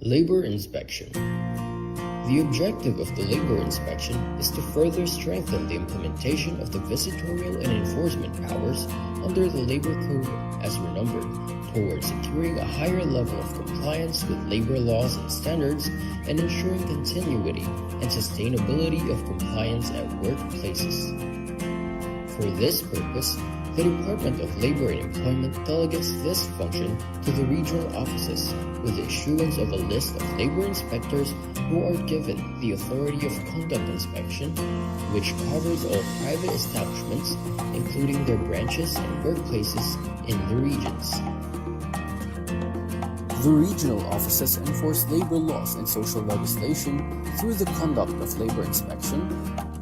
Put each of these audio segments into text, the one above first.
Labor inspection. The objective of the labor inspection is to further strengthen the implementation of the visitorial and enforcement powers under the Labor Code as renumbered towards securing a higher level of compliance with labor laws and standards and ensuring continuity and sustainability of compliance at workplaces. For this purpose, the Department of Labor and Employment delegates this function to the regional offices with the issuance of a list of labor inspectors who are given the authority of conduct inspection, which covers all private establishments, including their branches and workplaces in the regions. The regional offices enforce labor laws and social legislation through the conduct of labor inspection,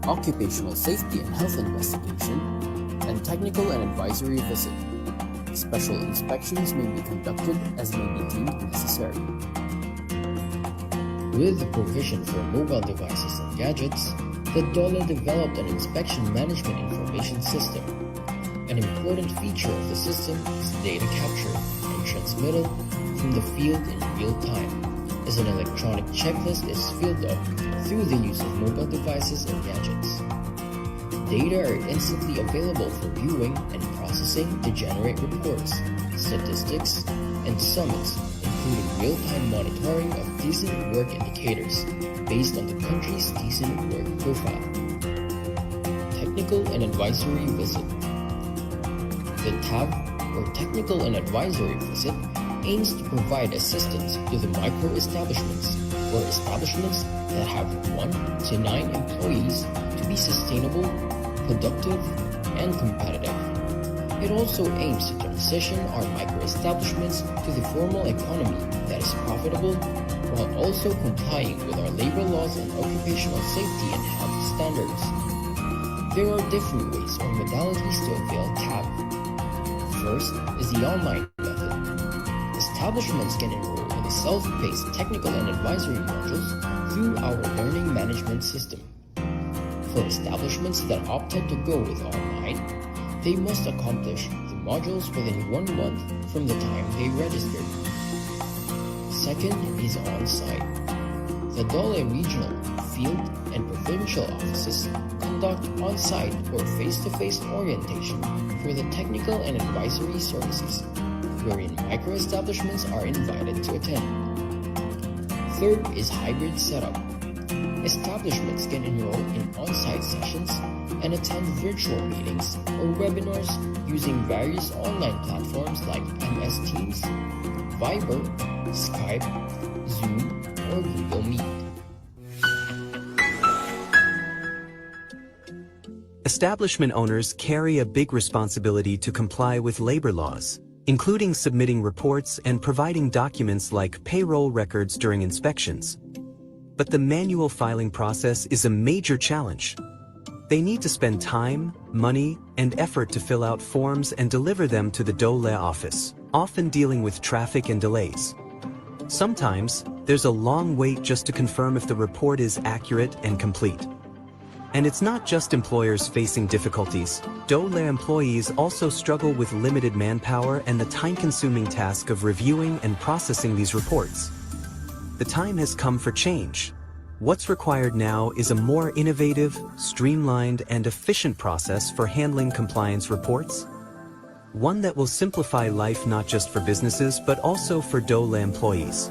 occupational safety and health investigation, and technical and advisory visit. Special inspections may be conducted as may be deemed necessary. With the provision for mobile devices and gadgets, the DOLE developed an inspection management information system. An important feature of the system is data capture and transmittal from the field in real time, as an electronic checklist is filled up through the use of mobile devices and gadgets. Data are instantly available for viewing and processing to generate reports, statistics, and summaries, including real-time monitoring of decent work indicators based on the country's decent work profile. Technical and advisory visit. The TAV, or Technical and Advisory Visit, aims to provide assistance to the micro-establishments, or establishments that have 1 to 9 employees, to be sustainable, productive, and competitive. It also aims to transition our micro-establishments to the formal economy that is profitable, while also complying with our labor laws and occupational safety and health standards. There are different ways or modalities to avail TAV. First is the online method. Establishments can enroll in the self-paced technical and advisory modules through our learning management system. For establishments that opted to go with online, they must accomplish the modules within 1 month from the time they registered. Second is on-site. The DOLE regional, field, and provincial offices conduct on-site or face-to-face orientation for the technical and advisory services, wherein micro-establishments are invited to attend. Third is hybrid setup. Establishments can enroll in on-site sessions and attend virtual meetings or webinars using various online platforms like MS Teams, Viber, Skype, Zoom, or Google Meet. Establishment owners carry a big responsibility to comply with labor laws, including submitting reports and providing documents like payroll records during inspections. But the manual filing process is a major challenge. They need to spend time, money, and effort to fill out forms and deliver them to the DOLE office, often dealing with traffic and delays. Sometimes, there's a long wait just to confirm if the report is accurate and complete. And it's not just employers facing difficulties. DOLE employees also struggle with limited manpower and the time-consuming task of reviewing and processing these reports. The time has come for change. What's required now is a more innovative, streamlined, and efficient process for handling compliance reports. One that will simplify life not just for businesses but also for DOLE employees.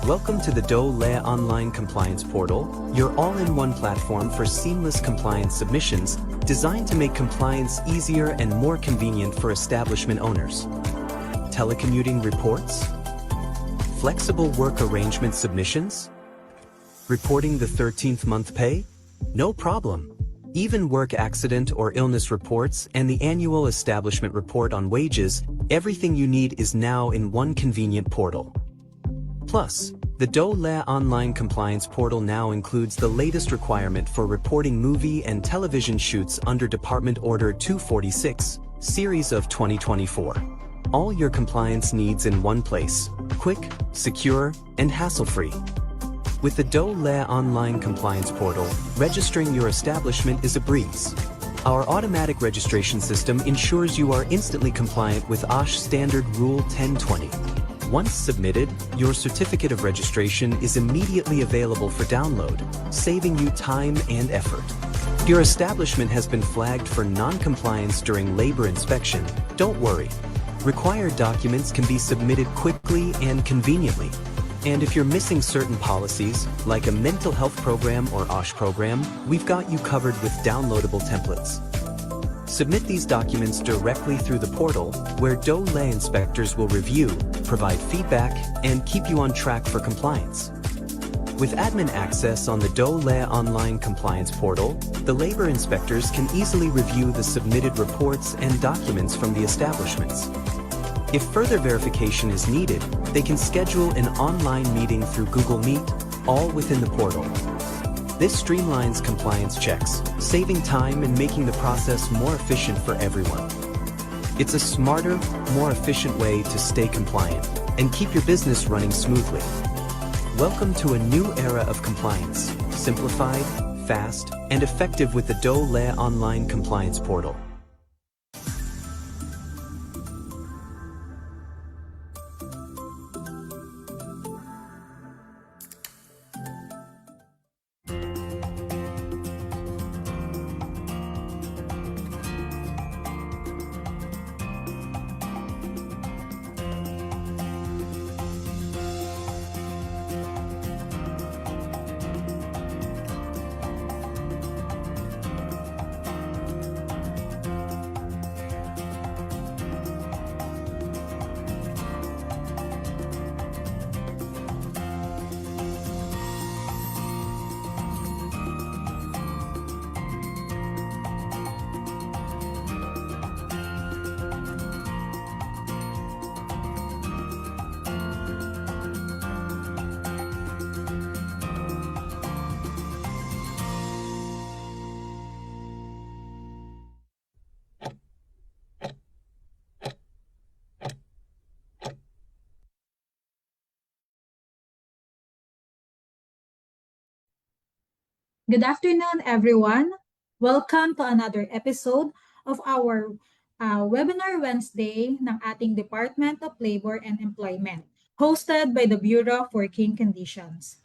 Welcome to the DOLE Online Compliance Portal, your all-in-one platform for seamless compliance submissions, designed to make compliance easier and more convenient for establishment owners. Telecommuting reports? Flexible work arrangement submissions? Reporting the 13th month pay? No problem. Even work accident or illness reports and the annual establishment report on wages, everything you need is now in one convenient portal. Plus, the DOLE Online Compliance Portal now includes the latest requirement for reporting movie and television shoots under Department Order 246, Series of 2024. All your compliance needs in one place, quick, secure, and hassle-free. With the DOLE Online Compliance Portal, registering your establishment is a breeze. Our automatic registration system ensures you are instantly compliant with OSH Standard Rule 1020. Once submitted, your certificate of registration is immediately available for download, saving you time and effort. If your establishment has been flagged for non-compliance during labor inspection, don't worry. Required documents can be submitted quickly and conveniently. And if you're missing certain policies, like a mental health program or OSH program, we've got you covered with downloadable templates. Submit these documents directly through the portal, where DOLE inspectors will review, provide feedback, and keep you on track for compliance. With admin access on the DOLE online compliance portal, the labor inspectors can easily review the submitted reports and documents from the establishments. If further verification is needed, they can schedule an online meeting through Google Meet, all within the portal. This streamlines compliance checks, saving time and making the process more efficient for everyone. It's a smarter, more efficient way to stay compliant and keep your business running smoothly. Welcome to a new era of compliance, simplified, fast, and effective with the DOLE online compliance portal. Good afternoon, everyone. Welcome to another episode of our Webinar Wednesday ng ating Department of Labor and Employment, hosted by the Bureau of Working Conditions.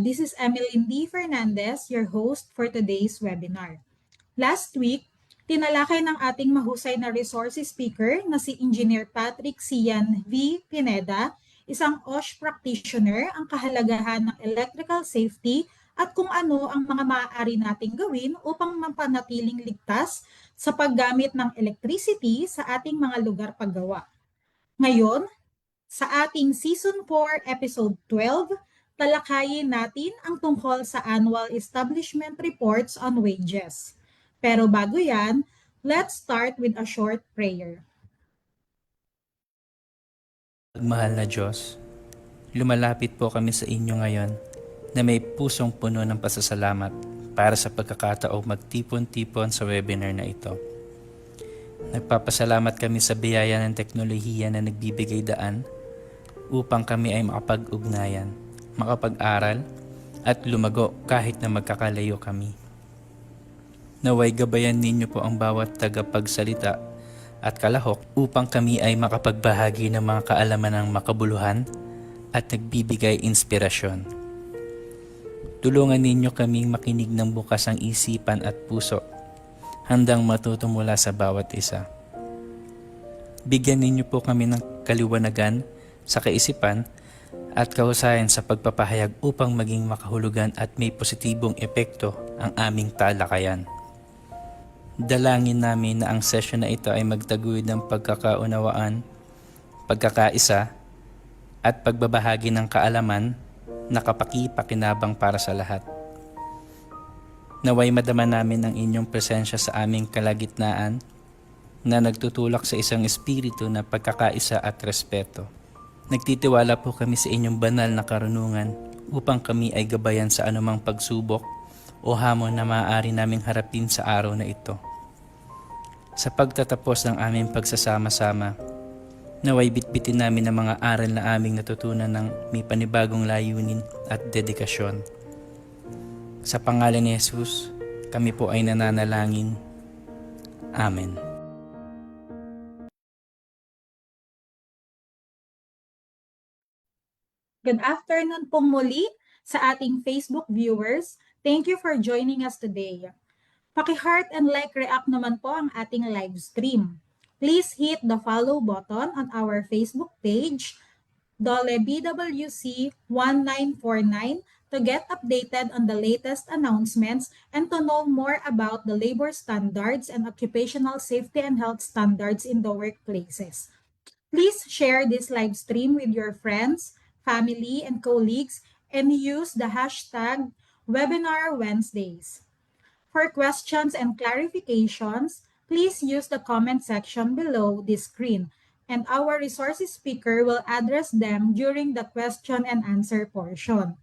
This is Emeline D. Fernandez, your host for today's webinar. Last week, tinalakay ng ating mahusay na resources speaker na si Engineer Patrick Cian V. Pineda, isang OSH practitioner, ang kahalagahan ng electrical safety at kung ano ang mga maaari nating gawin upang mapanatiling ligtas sa paggamit ng electricity sa ating mga lugar paggawa. Ngayon, sa ating Season 4, Episode 12, talakayin natin ang tungkol sa Annual Establishment Reports on Wages. Pero bago yan, let's start with a short prayer. Mahal na Diyos, lumalapit po kami sa inyo ngayon na may pusong puno ng pasasalamat para sa pagkakataong magtipon-tipon sa webinar na ito. Nagpapasalamat kami sa biyaya ng teknolohiya na nagbibigay daan upang kami ay makapag-ugnayan, makapag-aral at lumago kahit na magkakalayo kami. Naway gabayan ninyo po ang bawat tagapagsalita at kalahok upang kami ay makapagbahagi ng mga kaalaman ng makabuluhan at nagbibigay inspirasyon. Tulungan ninyo kaming makinig ng bukas ang isipan at puso, handang matuto mula sa bawat isa. Bigyan ninyo po kami ng kaliwanagan sa kaisipan at kahusayan sa pagpapahayag upang maging makahulugan at may positibong epekto ang aming talakayan. Dalangin namin na ang session na ito ay magtaguyod ng pagkakaunawaan, pagkakaisa, at pagbabahagi ng kaalaman na kapaki-pakinabang para sa lahat. Naway madama namin ang inyong presensya sa aming kalagitnaan na nagtutulak sa isang espiritu na pagkakaisa at respeto. Nagtitiwala po kami sa inyong banal na karunungan upang kami ay gabayan sa anumang pagsubok o hamon na maaari naming harapin sa araw na ito. Sa pagtatapos ng aming pagsasama-sama, naway bitbitin namin ang mga aral na aming natutunan ng may panibagong layunin at dedikasyon. Sa pangalan ni Jesus, kami po ay nananalangin. Amen. Good afternoon pong muli sa ating Facebook viewers. Thank you for joining us today. Paki-heart and like react naman po ang ating live stream. Please hit the follow button on our Facebook page, Dole BWC 1949, to get updated on the latest announcements and to know more about the labor standards and occupational safety and health standards in the workplaces. Please share this live stream with your friends, family, and colleagues and use the hashtag Webinar Wednesdays. For questions and clarifications, please use the comment section below this screen, and our resources speaker will address them during the question and answer portion.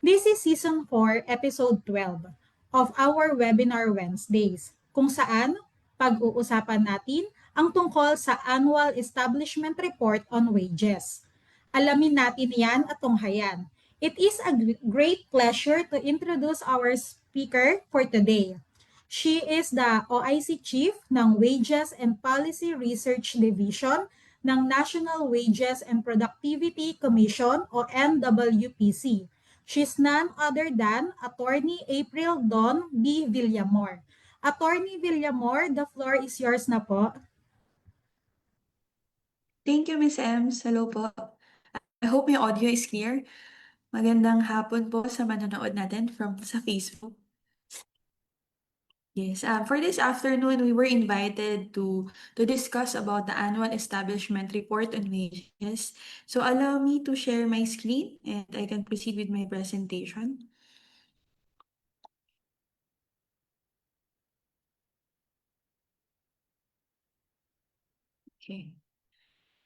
This is Season 4, Episode 12 of our Webinar Wednesdays, kung saan pag-uusapan natin ang tungkol sa Annual Establishment Report on Wages. Alamin natin yan at tunghayan. It is a great pleasure to introduce our speaker for today. She is the OIC Chief ng Wages and Policy Research Division ng National Wages and Productivity Commission o NWPC. She's none other than Attorney April Dawn B. Villamor. Attorney Villamor, the floor is yours na po. Thank you, Miss Ems. Hello po. I hope my audio is clear. Magandang hapon po sa manonood natin sa Facebook. Yes, for this afternoon, we were invited to discuss about the annual establishment report on wages. So allow me to share my screen and I can proceed with my presentation. Okay.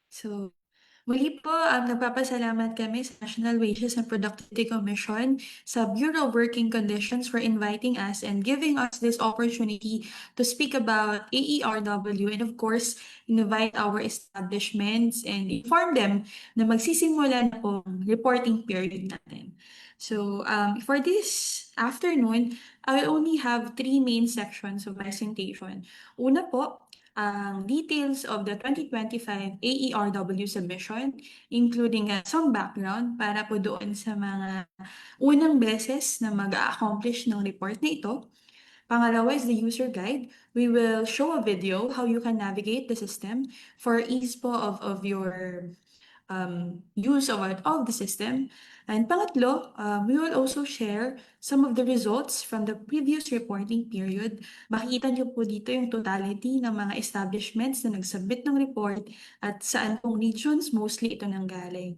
So, muli po, nagpapasalamat kami sa National Wages and Productivity Commission sa Bureau of Working Conditions for inviting us and giving us this opportunity to speak about AERW and of course, invite our establishments and inform them na magsisimula na po ang reporting period natin. So, for this afternoon, I will only have 3 main sections of presentation. Una po, ang details of the 2025 AERW submission, including some background para po doon sa mga unang beses na mag-accomplish ng report na ito. Pangalawa is the user guide. We will show a video how you can navigate the system for ease po of your use of the system. And pangatlo, we will also share some of the results from the previous reporting period. Makikita niyo po dito yung totality ng mga establishments na nag-submit ng report at saan pong regions mostly ito nanggaling.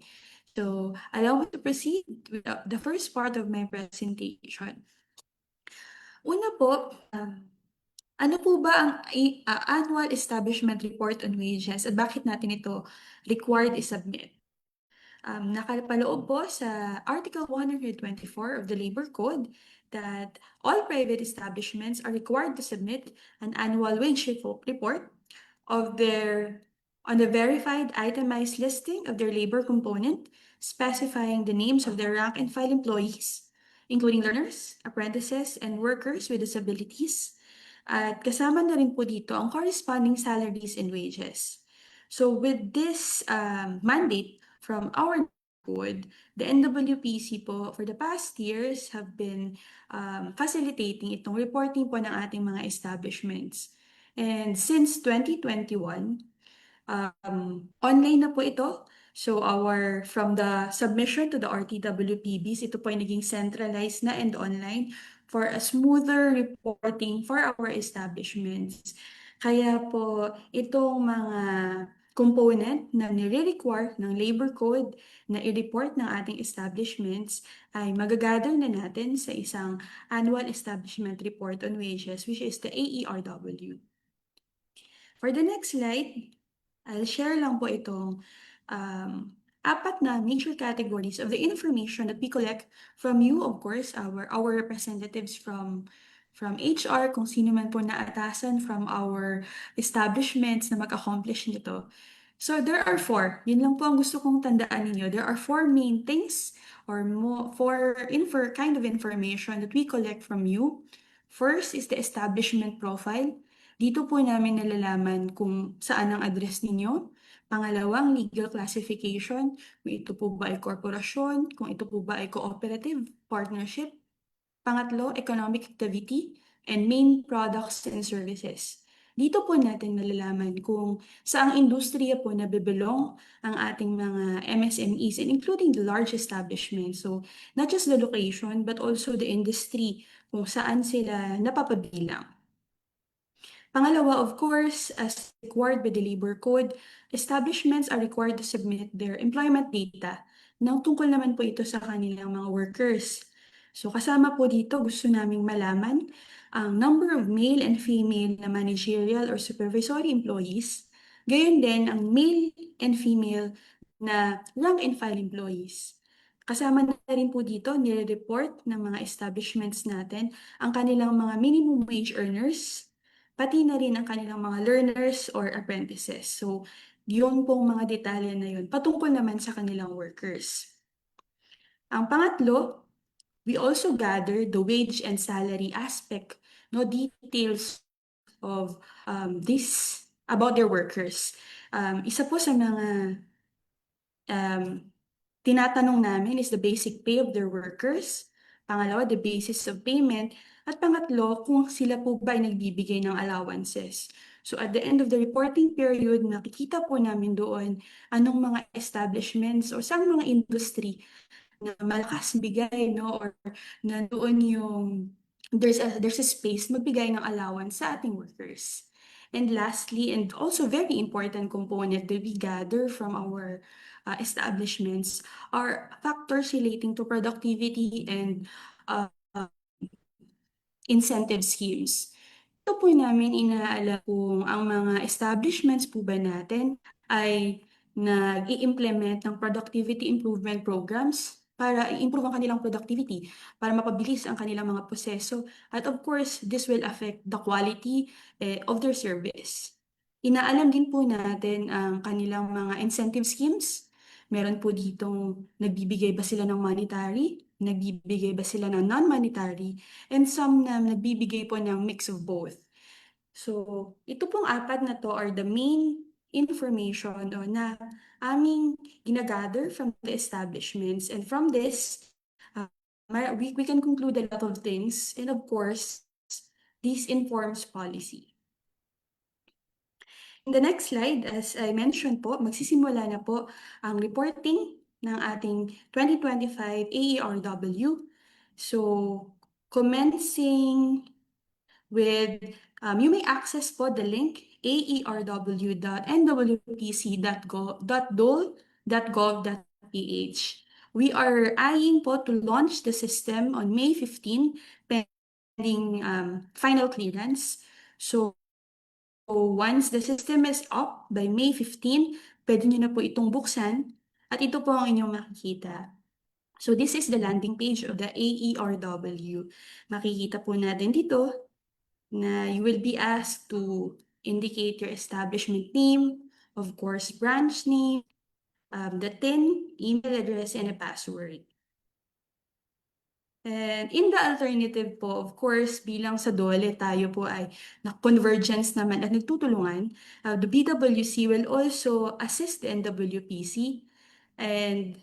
So, allow me to proceed with the first part of my presentation. Una po, ano po ba ang Annual Establishment Report on Wages at bakit natin ito required i-submit? Nakapaloob po sa Article 124 of the Labor Code that all private establishments are required to submit an annual wage report on the verified itemized listing of their labor component, specifying the names of their rank and file employees, including learners, apprentices, and workers with disabilities. At kasama na rin po dito ang corresponding salaries and wages. So with this mandate from our code, the NWPC po for the past years have been facilitating itong reporting po ng ating mga establishments. And since 2021, online na po ito. So from the submission to the RTWPBs, ito po ay naging centralized na and online for a smoother reporting for our establishments. Kaya po itong mga component na nire-require ng labor code na i-report ng ating establishments ay magagather na natin sa isang annual establishment report on wages, which is the AERW. For the next slide, I'll share lang po itong apat na major categories of the information that we collect from you, of course, our representatives from HR, kung sino man po naatasan from our establishments na mag-accomplish nito. So there are 4. Yun lang po ang gusto kong tandaan ninyo. There are 4 main things or kind of information that we collect from you. First is the establishment profile. Dito po namin nalalaman kung saan ang address ninyo. Pangalawang legal classification, kung ito po ba ay korporasyon, kung ito po ba ay cooperative, partnership. Pangatlo, economic activity, and main products and services. Dito po natin malalaman kung saang industriya po nabibilong ang ating mga MSMEs and including the large establishments. So, not just the location but also the industry kung saan sila napapabilang. Pangalawa, of course, as required by the Labor Code, establishments are required to submit their employment data. Nang tungkol naman po ito sa kanilang mga workers. So kasama po dito, gusto naming malaman ang number of male and female na managerial or supervisory employees, gayon din ang male and female na rank and file employees. Kasama na rin po dito, nire-report ng mga establishments natin ang kanilang mga minimum wage earners, pati na rin ang kanilang mga learners or apprentices. So, yun pong mga detalye na yun, patungkol naman sa kanilang workers. Ang pangatlo, we also gather the wage and salary aspect, no details of this about their workers. Isa po sa mga tinatanong namin is the basic pay of their workers. Pangalawa, the basis of payment. At pangatlo, kung sila po ba ay nagbibigay ng allowances. So at the end of the reporting period, nakikita po namin doon anong mga establishments o saan mga industry na malakas bigay, no? Or na doon yung there's a space magbigay ng allowance sa ating workers. And lastly, and also very important component that we gather from our establishments are factors relating to productivity and uh, incentive schemes. Ito po namin inaalam kung ang mga establishments po ba natin ay nag-i-implement ng productivity improvement programs para i-improve ang kanilang productivity, para mapabilis ang kanilang mga proseso. At of course, this will affect the quality of their service. Inaalam din po natin ang kanilang mga incentive schemes. Meron po ditong nagbibigay ba sila ng monetary, nagbibigay ba sila ng non-monetary, and some na nagbibigay po ng mix of both. So, ito pong apat na to are the main information na aming ginagather from the establishments. And from this, we can conclude a lot of things. And of course, this informs policy. In the next slide, as I mentioned po, magsisimula na po ang reporting ng ating 2025 AERW. So, commencing with, you may access po the link aerw.nwpc.dole.gov.ph. We are eyeing po to launch the system on May 15, pending final clearance. So, once the system is up by May 15, pwede nyo na po itong buksan at ito po ang inyong makikita. So this is the landing page of the AERW. Makikita po natin dito na you will be asked to indicate your establishment name, of course, branch name, the TIN, email address, and a password. And in the alternative po, of course, bilang sa DOLE, tayo po ay na-convergence naman at nagtutulungan. The BWC will also assist the NWPC. And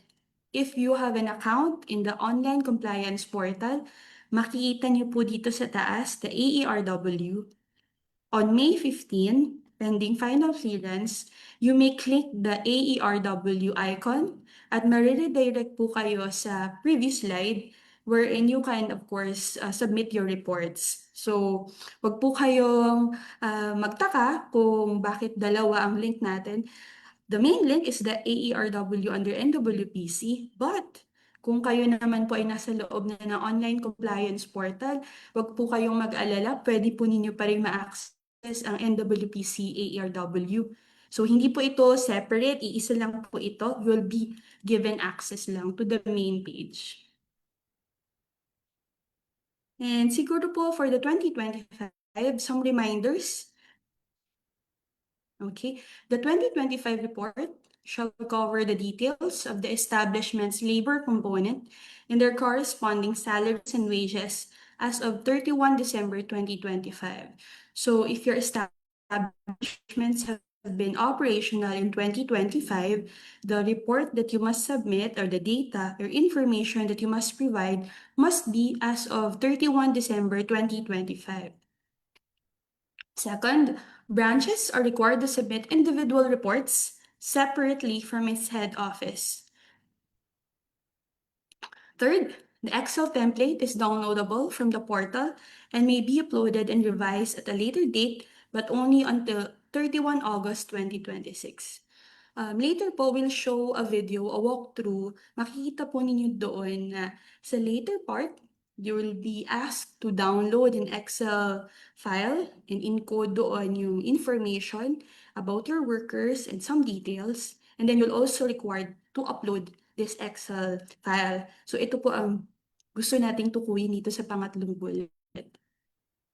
if you have an account in the online compliance portal, makikita niyo po dito sa taas, the AERW. On May 15, pending final clearance, you may click the AERW icon at mariredirect po kayo sa previous slide wherein you can, of course, submit your reports. So, wag po kayong magtaka kung bakit dalawa ang link natin. The main link is the AERW under NWPC, but kung kayo naman po ay nasa loob na ng online compliance portal, wag po kayong mag-alala, pwede po ninyo pa rin ma-access ang NWPC AERW. So, hindi po ito separate, iisa lang po ito. You'll be given access lang to the main page. And siguro po for the 2025, some reminders. Okay, the 2025 report shall cover the details of the establishment's labor component and their corresponding salaries and wages as of 31 December 2025. So if your establishments have been operational in 2025, the report that you must submit or the data or information that you must provide must be as of 31 December 2025. Second, branches are required to submit individual reports separately from its head office. Third, the Excel template is downloadable from the portal and may be uploaded and revised at a later date, but only until 31 August 2026. Later po, we'll show a video, a walkthrough. Makikita po ninyo doon na sa later part, you will be asked to download an Excel file and encode doon yung information about your workers and some details. And then you'll also required to upload this Excel file. So ito po ang gusto nating tukuyin dito sa pangatlong bullet.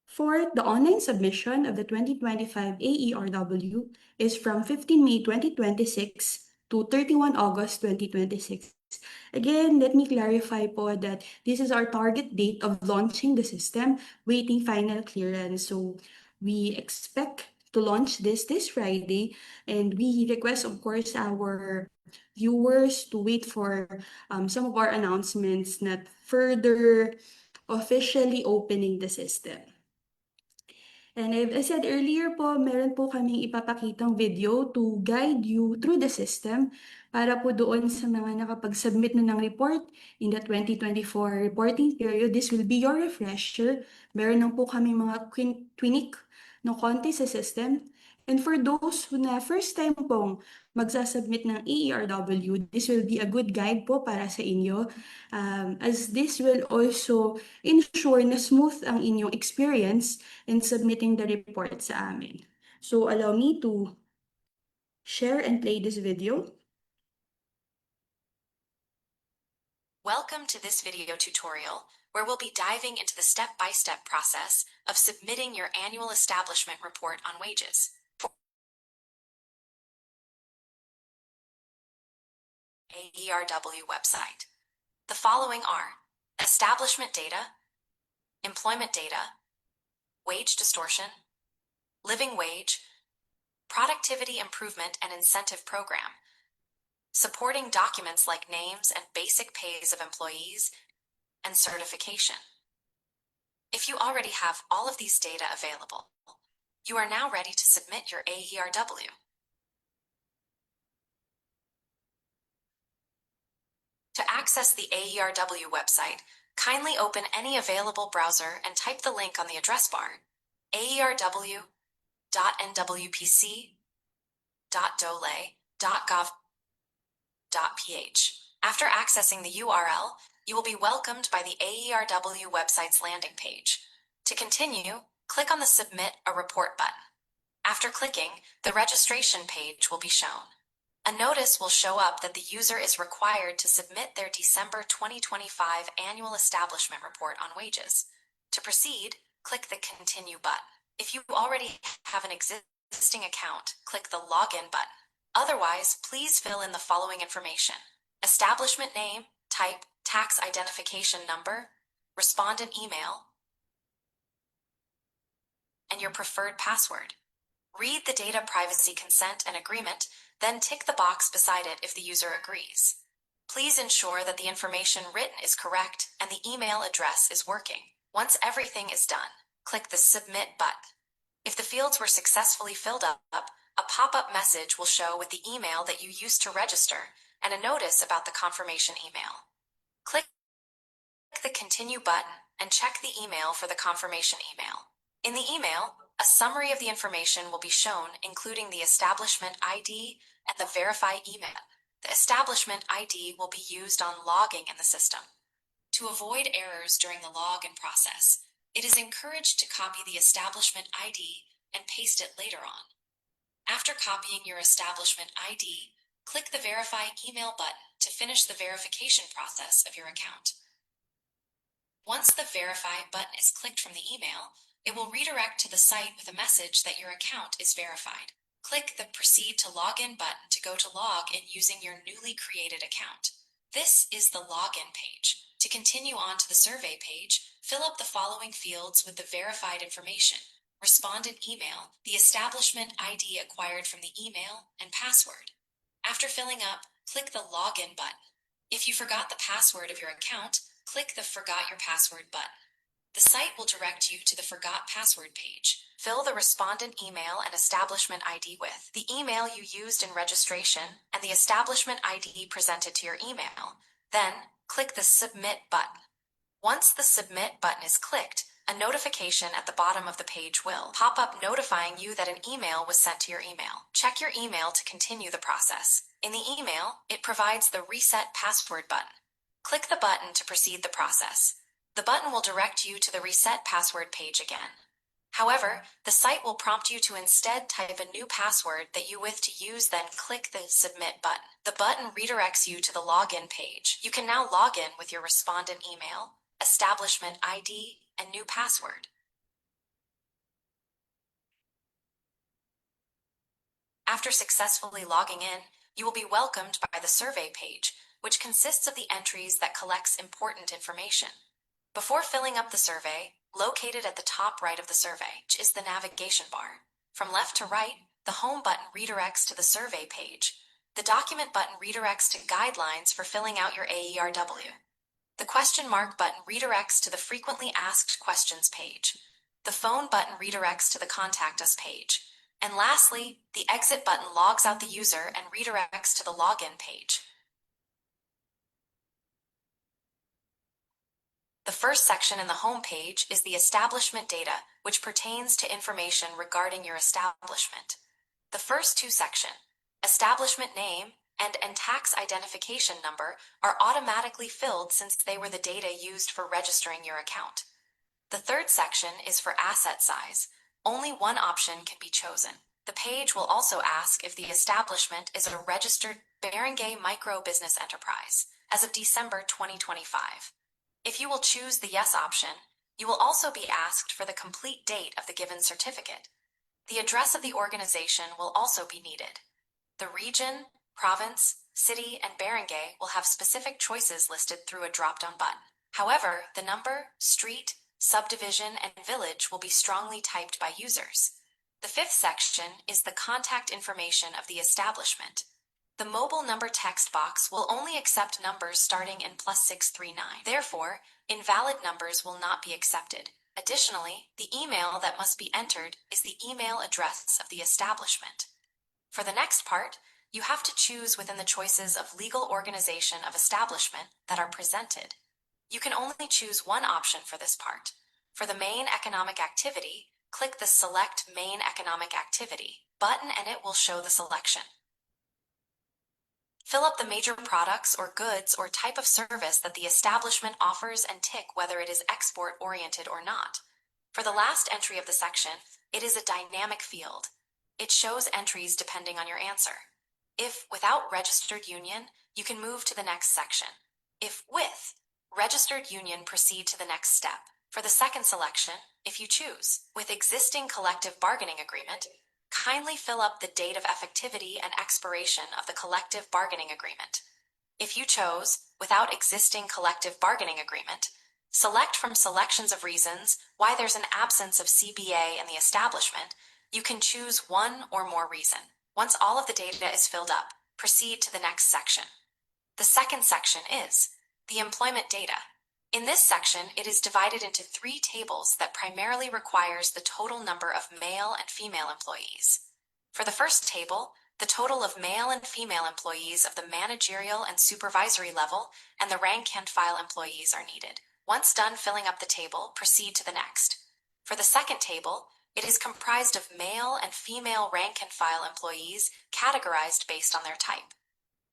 Fourth, the online submission of the 2025 AERW is from 15 May 2026 to 31 August 2026. Again, let me clarify po that this is our target date of launching the system, waiting final clearance. So we expect to launch this Friday, and we request, of course, our viewers to wait for some of our announcements, not further officially opening the system. And as I said earlier po, meron po kaming ipapakitang video to guide you through the system para po doon sa mga nakapag-submit na ng report in the 2024 reporting period. This will be your refresher. Meron lang po kaming mga tweak na konti sa system. And for those who na first time pong magsasubmit ng AERW, this will be a good guide po para sa inyo, as this will also ensure na smooth ang inyong experience in submitting the report sa amin. So allow me to share and play this video. Welcome to this video tutorial, where we'll be diving into the step-by-step process of submitting your annual establishment report on wages. AERW website. The following are establishment data, employment data, wage distortion, living wage, productivity improvement and incentive program, supporting documents like names and basic pays of employees, and certification. If you already have all of these data available, you are now ready to submit your AERW. To access the AERW website, kindly open any available browser and type the link on the address bar, aerw.nwpc.dole.gov.ph. After accessing the URL, you will be welcomed by the AERW website's landing page. To continue, click on the Submit a Report button. After clicking, the registration page will be shown. A notice will show up that the user is required to submit their December 2025 annual establishment report on wages. To proceed, click the Continue button. If you already have an existing account, click the Login button. Otherwise, please fill in the following information: establishment name, type, tax identification number, respondent email, and your preferred password. Read the data privacy consent and agreement, then tick the box beside it if the user agrees. Please ensure that the information written is correct and the email address is working. Once everything is done, click the Submit button. If the fields were successfully filled up, a pop-up message will show with the email that you used to register and a notice about the confirmation email. Click the Continue button and check the email for the confirmation email. In the email, a summary of the information will be shown, including the establishment ID and the verify email. The establishment ID will be used on logging in the system. To avoid errors during the login process, it is encouraged to copy the establishment ID and paste it later on. After copying your establishment ID, click the Verify Email button to finish the verification process of your account. Once the Verify button is clicked from the email, it will redirect to the site with a message that your account is verified. Click the Proceed to Login button to go to log in using your newly created account. This is the login page. To continue on to the survey page, fill up the following fields with the verified information: respondent email, the establishment ID acquired from the email, and password. After filling up, click the Login button. If you forgot the password of your account, click the Forgot Your Password button. The site will direct you to the Forgot Password page. Fill the respondent email and establishment ID with the email you used in registration and the establishment ID presented to your email. Then, click the Submit button. Once the Submit button is clicked, a notification at the bottom of the page will pop up notifying you that an email was sent to your email. Check your email to continue the process. In the email, it provides the Reset Password button. Click the button to proceed the process. The button will direct you to the Reset Password page again. However, the site will prompt you to instead type a new password that you wish to use, then click the Submit button. The button redirects you to the Login page. You can now log in with your respondent email, establishment ID, and new password. After successfully logging in, you will be welcomed by the survey page, which consists of the entries that collects important information. Before filling up the survey, located at the top right of the survey is the navigation bar. From left to right, the Home button redirects to the survey page. The Document button redirects to guidelines for filling out your AERW. The question mark button redirects to the Frequently Asked Questions page. The Phone button redirects to the Contact Us page. And lastly, the Exit button logs out the user and redirects to the Login page. The first section in the home page is the establishment data, which pertains to information regarding your establishment. The first two sections, establishment name and tax identification number, are automatically filled since they were the data used for registering your account. The third section is for asset size. Only one option can be chosen. The page will also ask if the establishment is a registered Barangay Micro Business Enterprise as of December 2025. If you will choose the Yes option, you will also be asked for the complete date of the given certificate. The address of the organization will also be needed. The region, province, city, and barangay will have specific choices listed through a drop-down button. However, the number, street, subdivision, and village will be strongly typed by users. The fifth section is the contact information of the establishment. The mobile number text box will only accept numbers starting in +639. Therefore, invalid numbers will not be accepted. Additionally, the email that must be entered is the email address of the establishment. For the next part, you have to choose within the choices of legal organization of establishment that are presented. You can only choose one option for this part. For the main economic activity, click the Select Main Economic Activity button and it will show the selection. Fill up the major products or goods or type of service that the establishment offers and tick whether it is export-oriented or not. For the last entry of the section, it is a dynamic field. It shows entries depending on your answer. If without registered union, you can move to the next section. If with registered union, proceed to the next step. For the second selection, if you choose with existing collective bargaining agreement, kindly fill up the date of effectivity and expiration of the collective bargaining agreement. If you chose without existing collective bargaining agreement, select from selections of reasons why there's an absence of CBA in the establishment. You can choose one or more reason. Once all of the data is filled up, proceed to the next section. The second section is the employment data. In this section, it is divided into 3 tables that primarily requires the total number of male and female employees. For the first table, the total of male and female employees of the managerial and supervisory level and the rank and file employees are needed. Once done filling up the table, proceed to the next. For the second table, it is comprised of male and female rank and file employees categorized based on their type.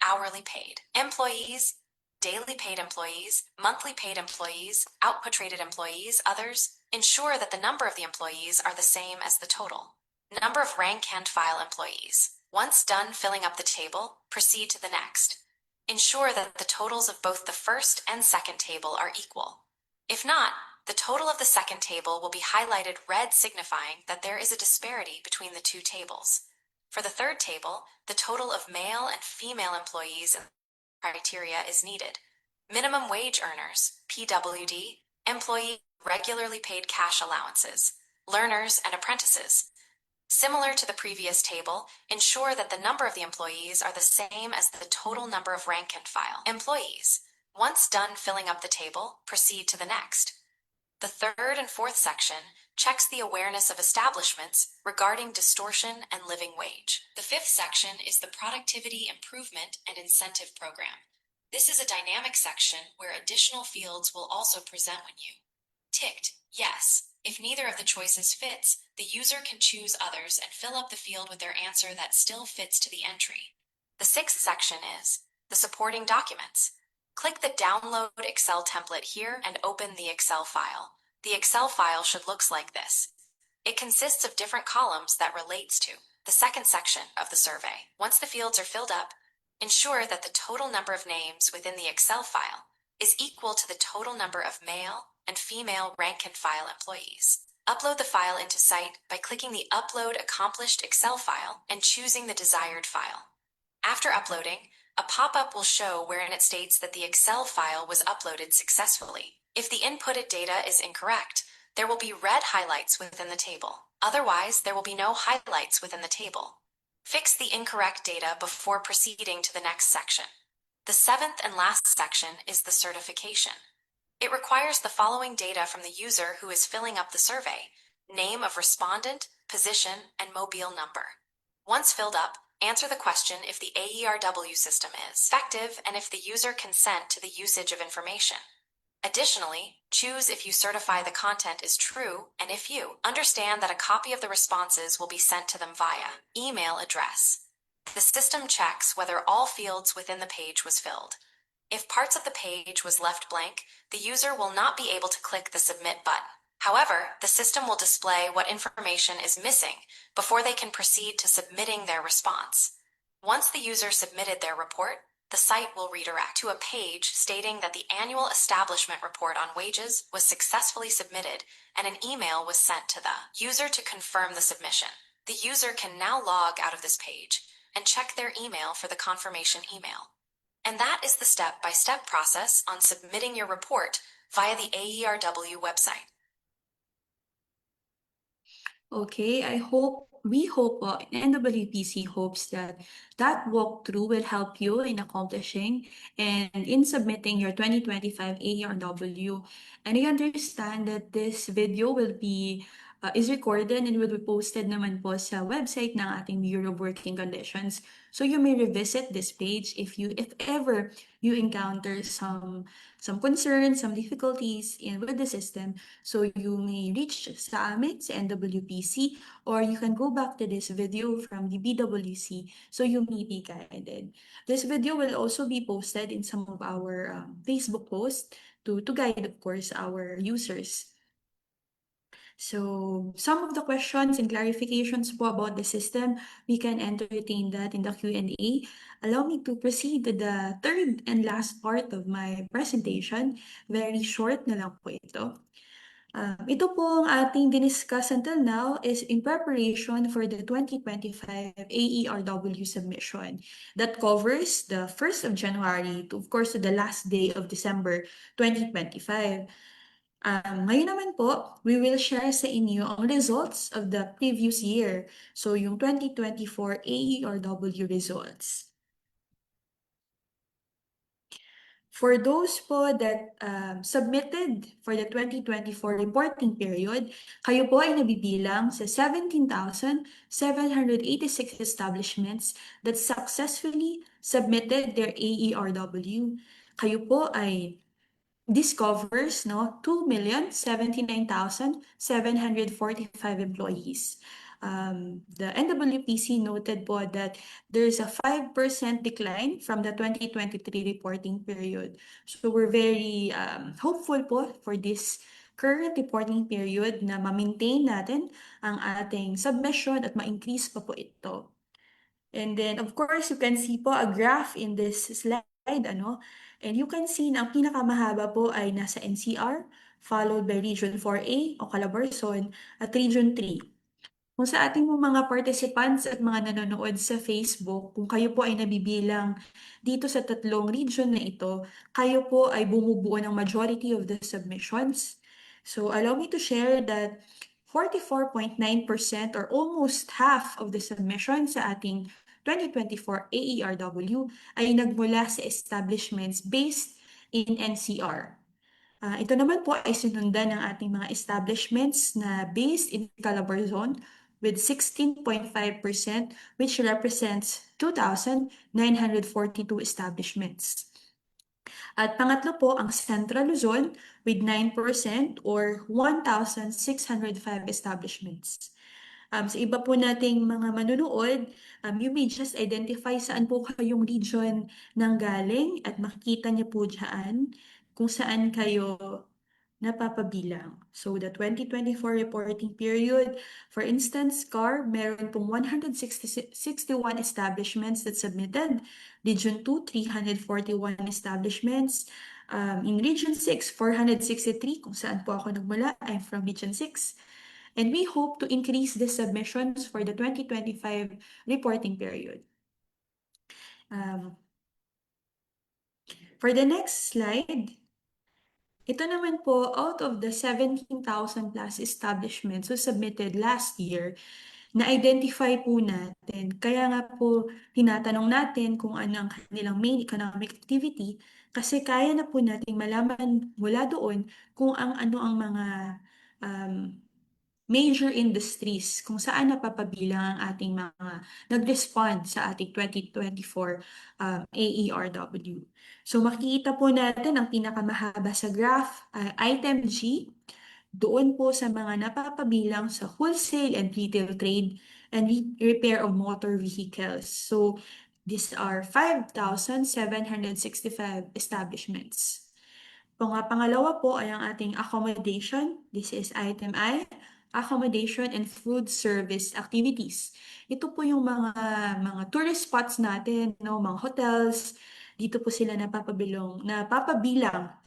Hourly paid employees, daily paid employees, monthly paid employees, output rated employees, others. Ensure that the number of the employees are the same as the total number of rank and file employees. Once done filling up the table, proceed to the next. Ensure that the totals of both the first and second table are equal. If not, the total of the second table will be highlighted red, signifying that there is a disparity between the 2 tables. For the third table, the total of male and female employees criteria is needed. Minimum wage earners, PWD, employee regularly paid cash allowances. learners, and apprentices. Similar to the previous table, ensure that the number of the employees are the same as the total number of rank and file employees. Once done filling up the table, proceed to the next. The third and fourth section checks the awareness of establishments regarding distortion and living wage. The fifth section is the Productivity Improvement and Incentive Program. This is a dynamic section where additional fields will also present when you ticked yes. If neither of the choices fits, the user can choose others and fill up the field with their answer that still fits to the entry. The sixth section is the supporting documents. Click the Download Excel template here and open the Excel file. The Excel file should look like this. It consists of different columns that relates to the second section of the survey. Once the fields are filled up, ensure that the total number of names within the Excel file is equal to the total number of male and female rank and file employees. Upload the file into Site by clicking the Upload Accomplished Excel file and choosing the desired file. After uploading, a pop-up will show wherein it states that the Excel file was uploaded successfully. If the inputted data is incorrect, there will be red highlights within the table. Otherwise, there will be no highlights within the table. Fix the incorrect data before proceeding to the next section. The seventh and last section is the certification. It requires the following data from the user who is filling up the survey: name of respondent, position, and mobile number. Once filled up, answer the question if the AERW system is effective and if the user consent to the usage of information. Additionally, choose if you certify the content is true and if you understand that a copy of the responses will be sent to them via email address. The system checks whether all fields within the page was filled. If parts of the page was left blank, the user will not be able to click the Submit button. However, the system will display what information is missing before they can proceed to submitting their response. Once the user submitted their report, the site will redirect to a page stating that the annual establishment report on wages was successfully submitted and an email was sent to the user to confirm the submission. The user can now log out of this page and check their email for the confirmation email. And that is the step-by-step process on submitting your report via the AERW website. Okay, we hope, NWPC hopes that walkthrough will help you in accomplishing and in submitting your 2025 AERW. And I understand that this video is recorded and will be posted naman po sa website ng ating Bureau of Working Conditions. So you may revisit this page if ever you encounter some concerns, some difficulties with the system. So you may reach sa amin, sa NWPC, or you can go back to this video from the BWC so you may be guided. This video will also be posted in some of our Facebook posts to guide, of course, our users. So some of the questions and clarifications po about the system, we can entertain that in the Q&A. Allow me to proceed to the third and last part of my presentation. Very short na lang po ito. Ito po ang ating diniscuss until now is in preparation for the 2025 AERW submission that covers the 1st of January to, of course, to the last day of December 2025. Ngayon naman po, we will share sa inyo ang results of the previous year. So, yung 2024 AERW results. For those po that submitted for the 2024 reporting period, kayo po ay nabibilang sa 17,786 establishments that successfully submitted their AERW. Kayo po ay discovers 2,079,745 employees. The NWPC noted po that there's a 5% decline from the 2023 reporting period. So we're very hopeful po for this current reporting period na ma-maintain natin ang ating submission at ma-increase pa po ito. And then, of course, you can see po a graph in this slide, and you can see na ang pinakamahaba po ay nasa NCR, followed by Region 4A o Calabarzon, at Region 3. Kung sa ating mga participants at mga nanonood sa Facebook, kung kayo po ay nabibilang dito sa tatlong region na ito, kayo po ay bumubuo ng majority of the submissions. So allow me to share that 44.9% or almost half of the submission sa ating 2024 AERW ay nagmula sa establishments based in NCR. Ito naman po ay sinundan ng ating mga establishments na based in Calabarzon with 16.5%, which represents 2,942 establishments. At pangatlo po ang Central Luzon with 9% or 1,605 establishments. Sa iba po nating mga manunood, you may just identify saan po kayong region nang galing at makikita niyo po dyan kung saan kayo napapabilang. So the 2024 reporting period, for instance, CAR, meron pong 161 establishments that submitted. Region 2, 341 establishments. In Region 6, 463, kung saan po ako nagmula. I'm from Region 6. And we hope to increase the submissions for the 2025 reporting period. For the next slide, ito naman po, out of the 17,000 plus establishments who submitted last year, na-identify po natin. Kaya nga po, tinatanong natin kung ano ang kanilang main economic activity kasi kaya na po natin malaman mula doon kung ano ang mga major industries kung saan napapabilang ang ating mga nag-respond sa ating 2024 AERW. So makikita po natin ang pinakamahaba sa graph, item G, doon po sa mga napapabilang sa wholesale and retail trade and repair of motor vehicles. So these are 5,765 establishments. Pangalawa po ay ang ating accommodation. This is item I, accommodation and food service activities. Ito po yung mga tourist spots natin, no, mga hotels. Dito po sila napapabilang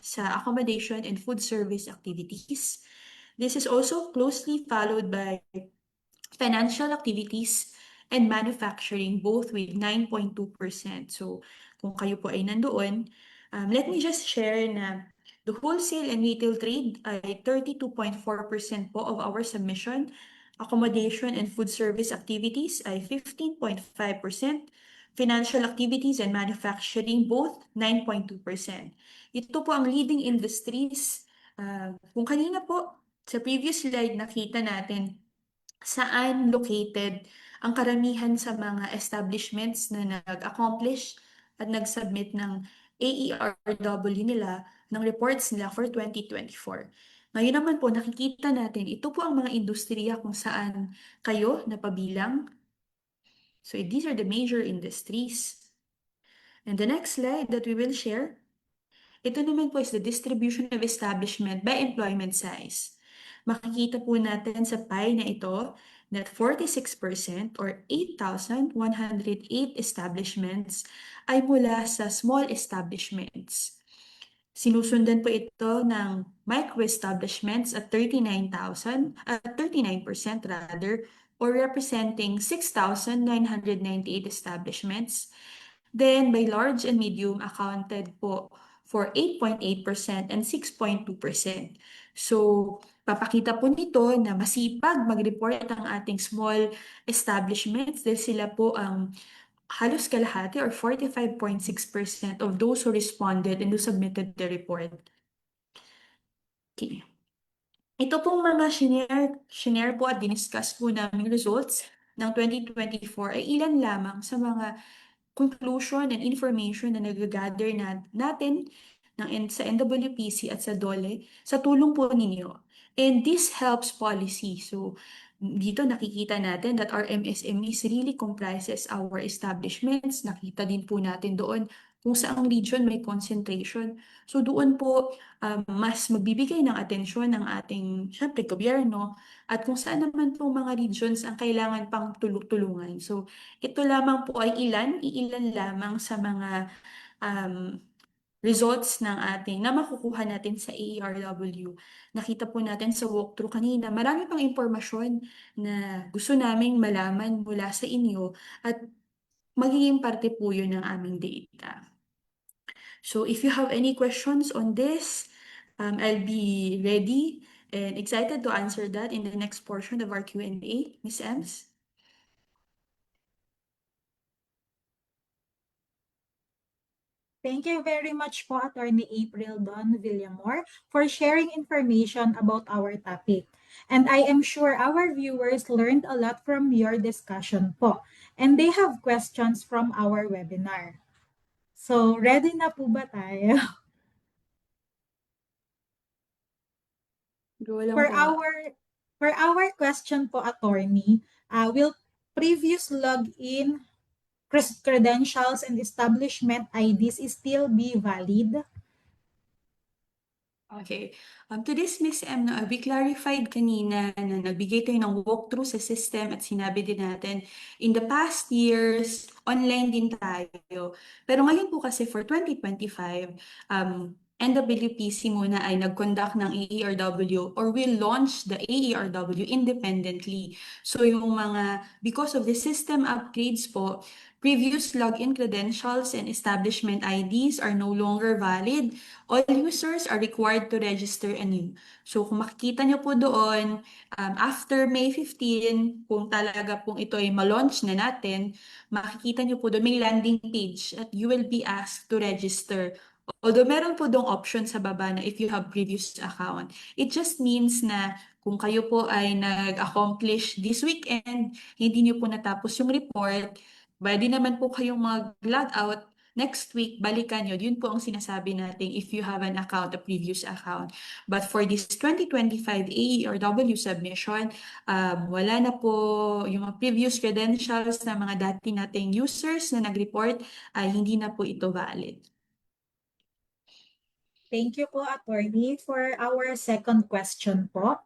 sa accommodation and food service activities. This is also closely followed by financial activities and manufacturing, both with 9.2%. So kung kayo po ay nandoon, let me just share na the wholesale and retail trade ay 32.4% po of our submission. Accommodation and food service activities ay 15.5%. Financial activities and manufacturing, both 9.2%. Ito po ang leading industries. Kung kanina po, sa previous slide, nakita natin saan located ang karamihan sa mga establishments na nag-accomplish at nag-submit ng AERW nila, ng reports nila for 2024. Ngayon naman po, nakikita natin, ito po ang mga industriya kung saan kayo napabilang. So these are the major industries. And the next slide that we will share, ito naman po is the distribution of establishment by employment size. Makikita po natin sa pie na ito that 46% or 8,108 establishments ay mula sa small establishments. Sinusundan po ito ng micro-establishments at 39% rather, or representing 6,998 establishments. Then by large and medium accounted po for 8.8% and 6.2%. So papakita po nito na masipag mag-report ang ating small establishments dahil sila po ang halos kalahati or 45.6% of those who responded and who submitted the report. Okay. Ito pong mga shinare po at diniscuss po namin results ng 2024 ay ilan lamang sa mga conclusion and information na nag-gather natin sa NWPC at sa DOLE sa tulong po ninyo. And this helps policy. So dito nakikita natin that our MSMEs really comprises our establishments. Nakita din po natin doon kung saang region may concentration. So doon po mas magbibigay ng atensyon ng ating, syempre, gobyerno at kung saan naman po mga regions ang kailangan pang tulungan. So ito lamang po ay iilan lamang sa mga results ng ating na makukuha natin sa AERW. Nakita po natin sa walkthrough kanina, marami pang impormasyon na gusto naming malaman mula sa inyo at magiging parte po yun ng aming data. So if you have any questions on this, I'll be ready And excited to answer that in the next portion of our Q&A, Miss Ems. Thank you very much po, Attorney April Don Villamor, for sharing information about our topic. And I am sure our viewers learned a lot from your discussion po. And they have questions from our webinar. So, ready na po ba tayo? Go lang For po. our question po, Attorney, will previous login credentials and establishment IDs still be valid? Okay. To this, Miss M, no, we clarified kanina na nagbigay tayo ng walkthrough sa system at sinabi din natin, in the past years, online din tayo. Pero ngayon po kasi for 2025, NWPC muna ay nag-conduct ng AERW or will launch the AERW independently. So yung because of the system upgrades po, previous login credentials and establishment IDs are no longer valid. All users are required to register anew. So kung makikita nyo po doon, after May 15, kung talaga pong ito ay ma-launch na natin, makikita nyo po doon may landing page at you will be asked to register. Although meron po doong option sa baba na if you have previous account, it just means na kung kayo po ay nag-accomplish this weekend, hindi nyo po natapos yung report, pwede naman po kayong mag-log out next week, balikan nyo. Yun po ang sinasabi natin if you have an account, a previous account. But for this 2025 AE or W submission, wala na po yung mga previous credentials na mga dati nating users na nag-report ay hindi na po ito valid. Thank you po, Attorney. For our second question po,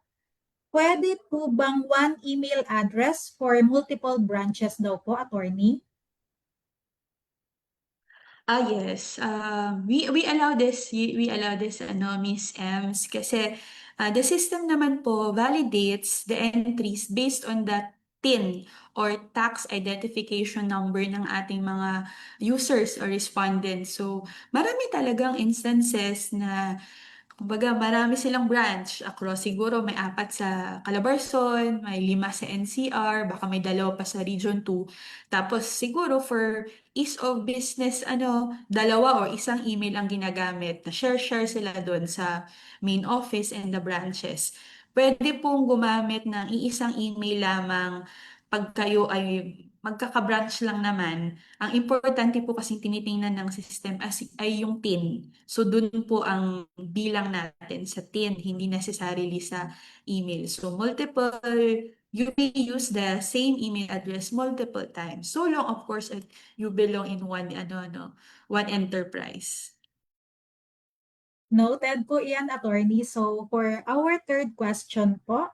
pwede po bang one email address for multiple branches daw po, Attorney? Yes. We allow this, we allow this, Miss Ems, kasi the system naman po validates the entries based on the TIN or tax identification number ng ating mga users or respondents. So, marami talagang instances na kumbaga, marami silang branch across. Siguro may 4 sa Calabarzon, may 5 sa NCR, baka may 2 pa sa Region 2. Tapos siguro for ease of business, 2 or isang email ang ginagamit na share-share sila doon sa main office and the branches. Pwede pong gumamit ng iisang email lamang pag kayo ay magkaka-branch lang naman. Ang importante po kasi tinitingnan ng system ay yung TIN. So, dun po ang bilang natin sa TIN, hindi necessarily sa email. So, you may use the same email address multiple times. So long, of course, you belong in one enterprise. Noted po iyan, Attorney. So, for our third question po,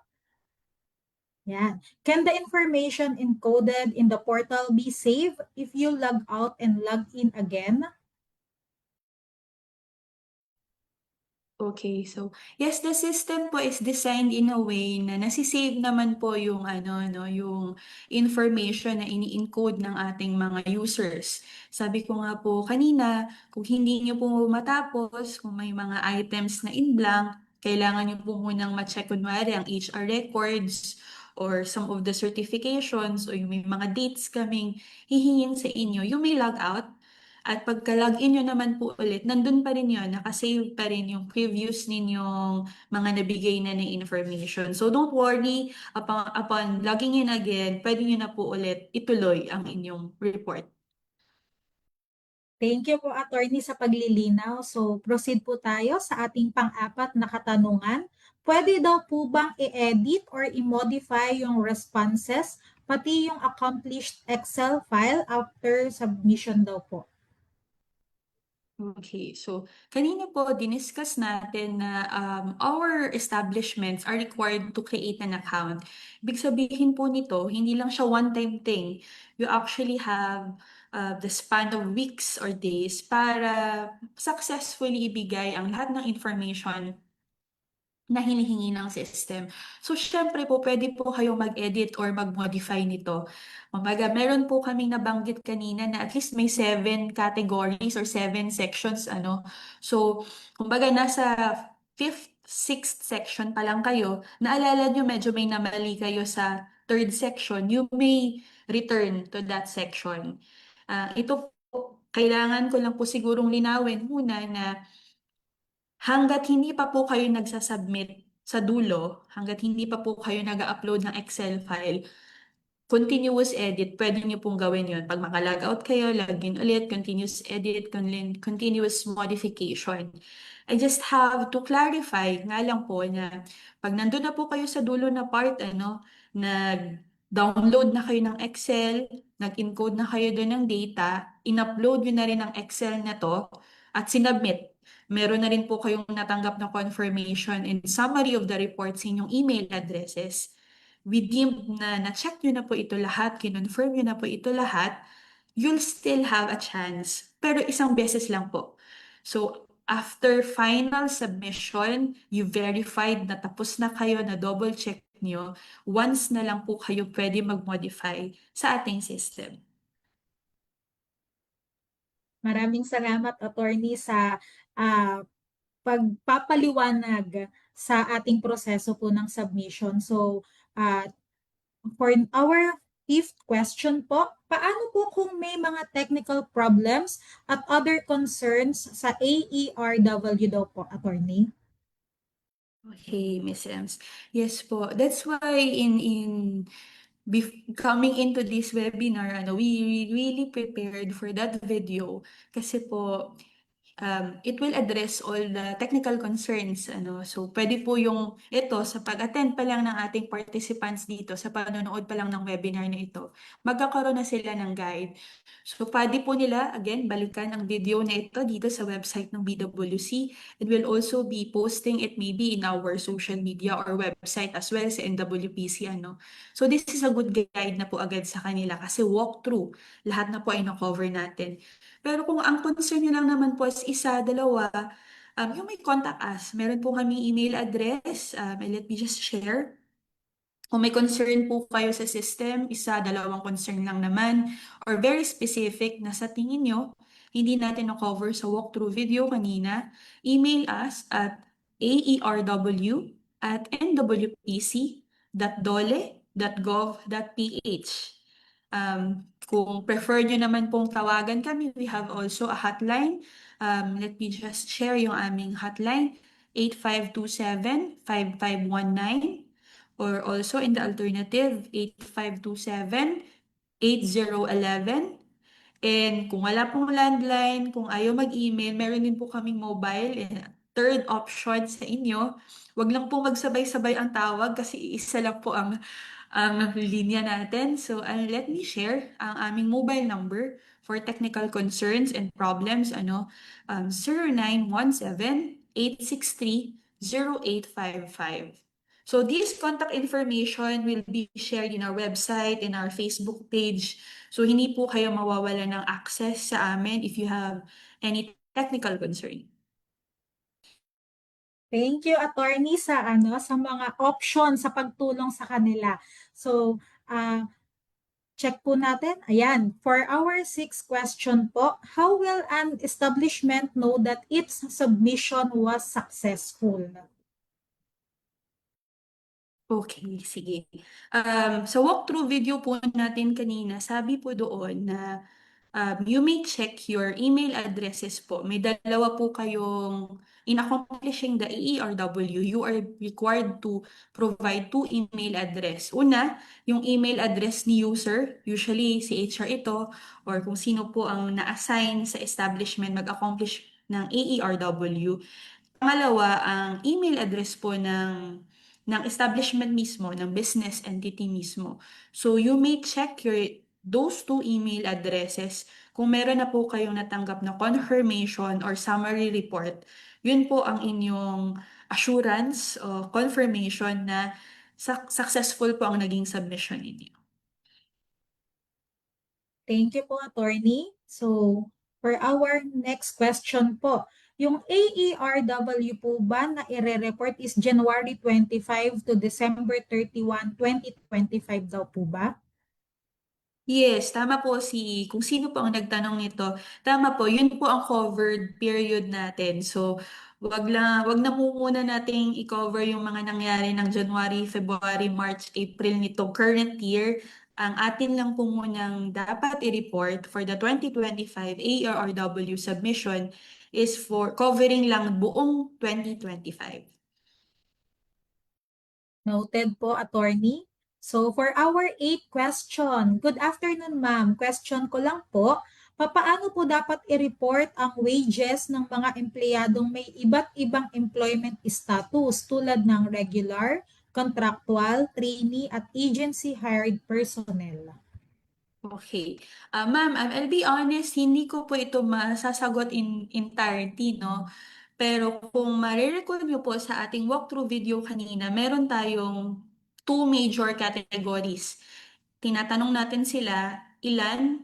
yan. Can the information encoded in the portal be saved if you log out and log in again? Okay, so yes, the system po is designed in a way na nasisave naman po yung yung information na ini-encode ng ating mga users. Sabi ko nga po kanina, kung hindi niyo po matapos, kung may mga items na in blank, kailangan niyo po munang ma-check kunwari ang HR records or some of the certifications o yung may mga dates kaming hihingin sa inyo, you may log out. At pagka-login nyo naman po ulit, nandun pa rin yun, nakasave pa rin yung previous ninyong mga nabigay na information. So don't worry, upon logging in again, pwede nyo na po ulit ituloy ang inyong report. Thank you po, Attorney, sa paglilinaw. So, proceed po tayo sa ating pang-apat na katanungan. Pwede daw po bang i-edit or i-modify yung responses, pati yung accomplished Excel file after submission daw po? Okay, so kanina po diniscuss natin na our establishments are required to create an account. Ibig sabihin po nito, hindi lang siya one-time thing. You actually have the span of weeks or days para successfully ibigay ang lahat ng information na hinihingi ng system. So, syempre po, pwede po kayong mag-edit or mag-modify nito. Kumbaga, meron po kaming nabanggit kanina na at least may 7 categories or 7 sections, So, kumbaga, nasa fifth sixth section pa lang kayo, naalala nyo medyo may namali kayo sa third section, you may return to that section. Ito po, kailangan ko lang po sigurong linawin muna na hanggat hindi pa po kayo nagsasubmit sa dulo, hanggat hindi pa po kayo nag-upload ng Excel file, continuous edit, pwede niyo pong gawin yun. Pag maka-logout kayo, login ulit, continuous edit, continuous modification. I just have to clarify nga lang po na pag nandun na po kayo sa dulo na part, nag-download na kayo ng Excel, nag-encode na kayo doon ng data, in-upload nyo na rin ang Excel na to, at sinubmit. Meron na rin po kayong natanggap na confirmation and summary of the report sa inyong email addresses. We deemed na na-check nyo na po ito lahat, kinonfirm nyo na po ito lahat, you'll still have a chance. Pero isang beses lang po. So, after final submission, you verified na tapos na kayo, na double check nyo, once na lang po kayo pwede mag-modify sa ating system. Maraming salamat, attorney, sa pagpapaliwanag sa ating proseso po ng submission. So, for our fifth question po, paano po kung may mga technical problems at other concerns sa AERW daw po, attorney? Okay, Miss Ems. Yes po. That's why coming into this webinar, we really prepared for that video kasi po it will address all the technical concerns. So, pwede po yung ito, sa pag-attend pa lang ng ating participants dito, sa panonood pa lang ng webinar na ito, magkakaroon na sila ng guide. So, pwede po nila, again, balikan ang video na ito dito sa website ng BWC. And we'll also be posting it maybe in our social media or website as well sa NWPC. So, this is a good guide na po agad sa kanila kasi walkthrough, lahat na po ay na-cover natin. Pero kung ang concern nyo lang naman po is isa, dalawa, yung may contact us. Meron po kami email address. Let me just share. Kung may concern po kayo sa system, isa, dalawang concern lang naman, or very specific na sa tingin nyo, hindi natin na-cover sa walkthrough video kanina, email us at aerwp@nwpc.dole.gov.ph. Kung prefer nyo naman pong tawagan kami, we have also a hotline. Let me just share yung aming hotline, 8527-5519, or also in the alternative, 8527-8011. And kung wala pong landline, kung ayaw mag-email, meron din po kaming mobile. Third option sa inyo, wag lang po magsabay-sabay ang tawag kasi isa lang po ang linya natin. So, let me share ang aming mobile number for technical concerns and problems. 0917-863-0855. So, this contact information will be shared in our website, in our Facebook page. So, hindi po kayo mawawala ng access sa amin if you have any technical concern. Thank you, attorney, sa sa mga options sa pagtulong sa kanila. So, check po natin. Ayan, for our sixth question po, how will an establishment know that its submission was successful? Okay, sige. Sa walkthrough video po natin kanina, sabi po doon na you may check your email addresses po. May dalawa po kayong, in accomplishing the AERW, you are required to provide two email address. Una, yung email address ni user, usually si HR ito, or kung sino po ang na-assign sa establishment mag-accomplish ng AERW. Pangalawa, ang email address po ng establishment mismo, ng business entity mismo. So you may check those two email addresses. Kung meron na po kayong natanggap na confirmation or summary report, yun po ang inyong assurance o confirmation na successful po ang naging submission ninyo. Thank you po, attorney. So, for our next question po, yung AERW po ba na ire-report is January 25 to December 31, 2025 daw po ba? Yes, tama po kung sino po ang nagtanong nito. Tama po, yun po ang covered period natin. So, wag na po muna nating i-cover yung mga nangyari ng January, February, March, April nito current year. Ang atin lang po munang dapat i-report for the 2025 ARRW submission is for covering lang buong 2025. Noted po, attorney. So for our 8th question, good afternoon ma'am. Question ko lang po, papaano po dapat i-report ang wages ng mga empleyadong may iba't ibang employment status tulad ng regular, contractual, trainee at agency hired personnel? Okay. Ma'am, I'll be honest, hindi ko po ito masasagot in entirety, no? Pero kung marirecall niyo po sa ating walkthrough video kanina, meron tayong two major categories. Tinatanong natin sila, ilan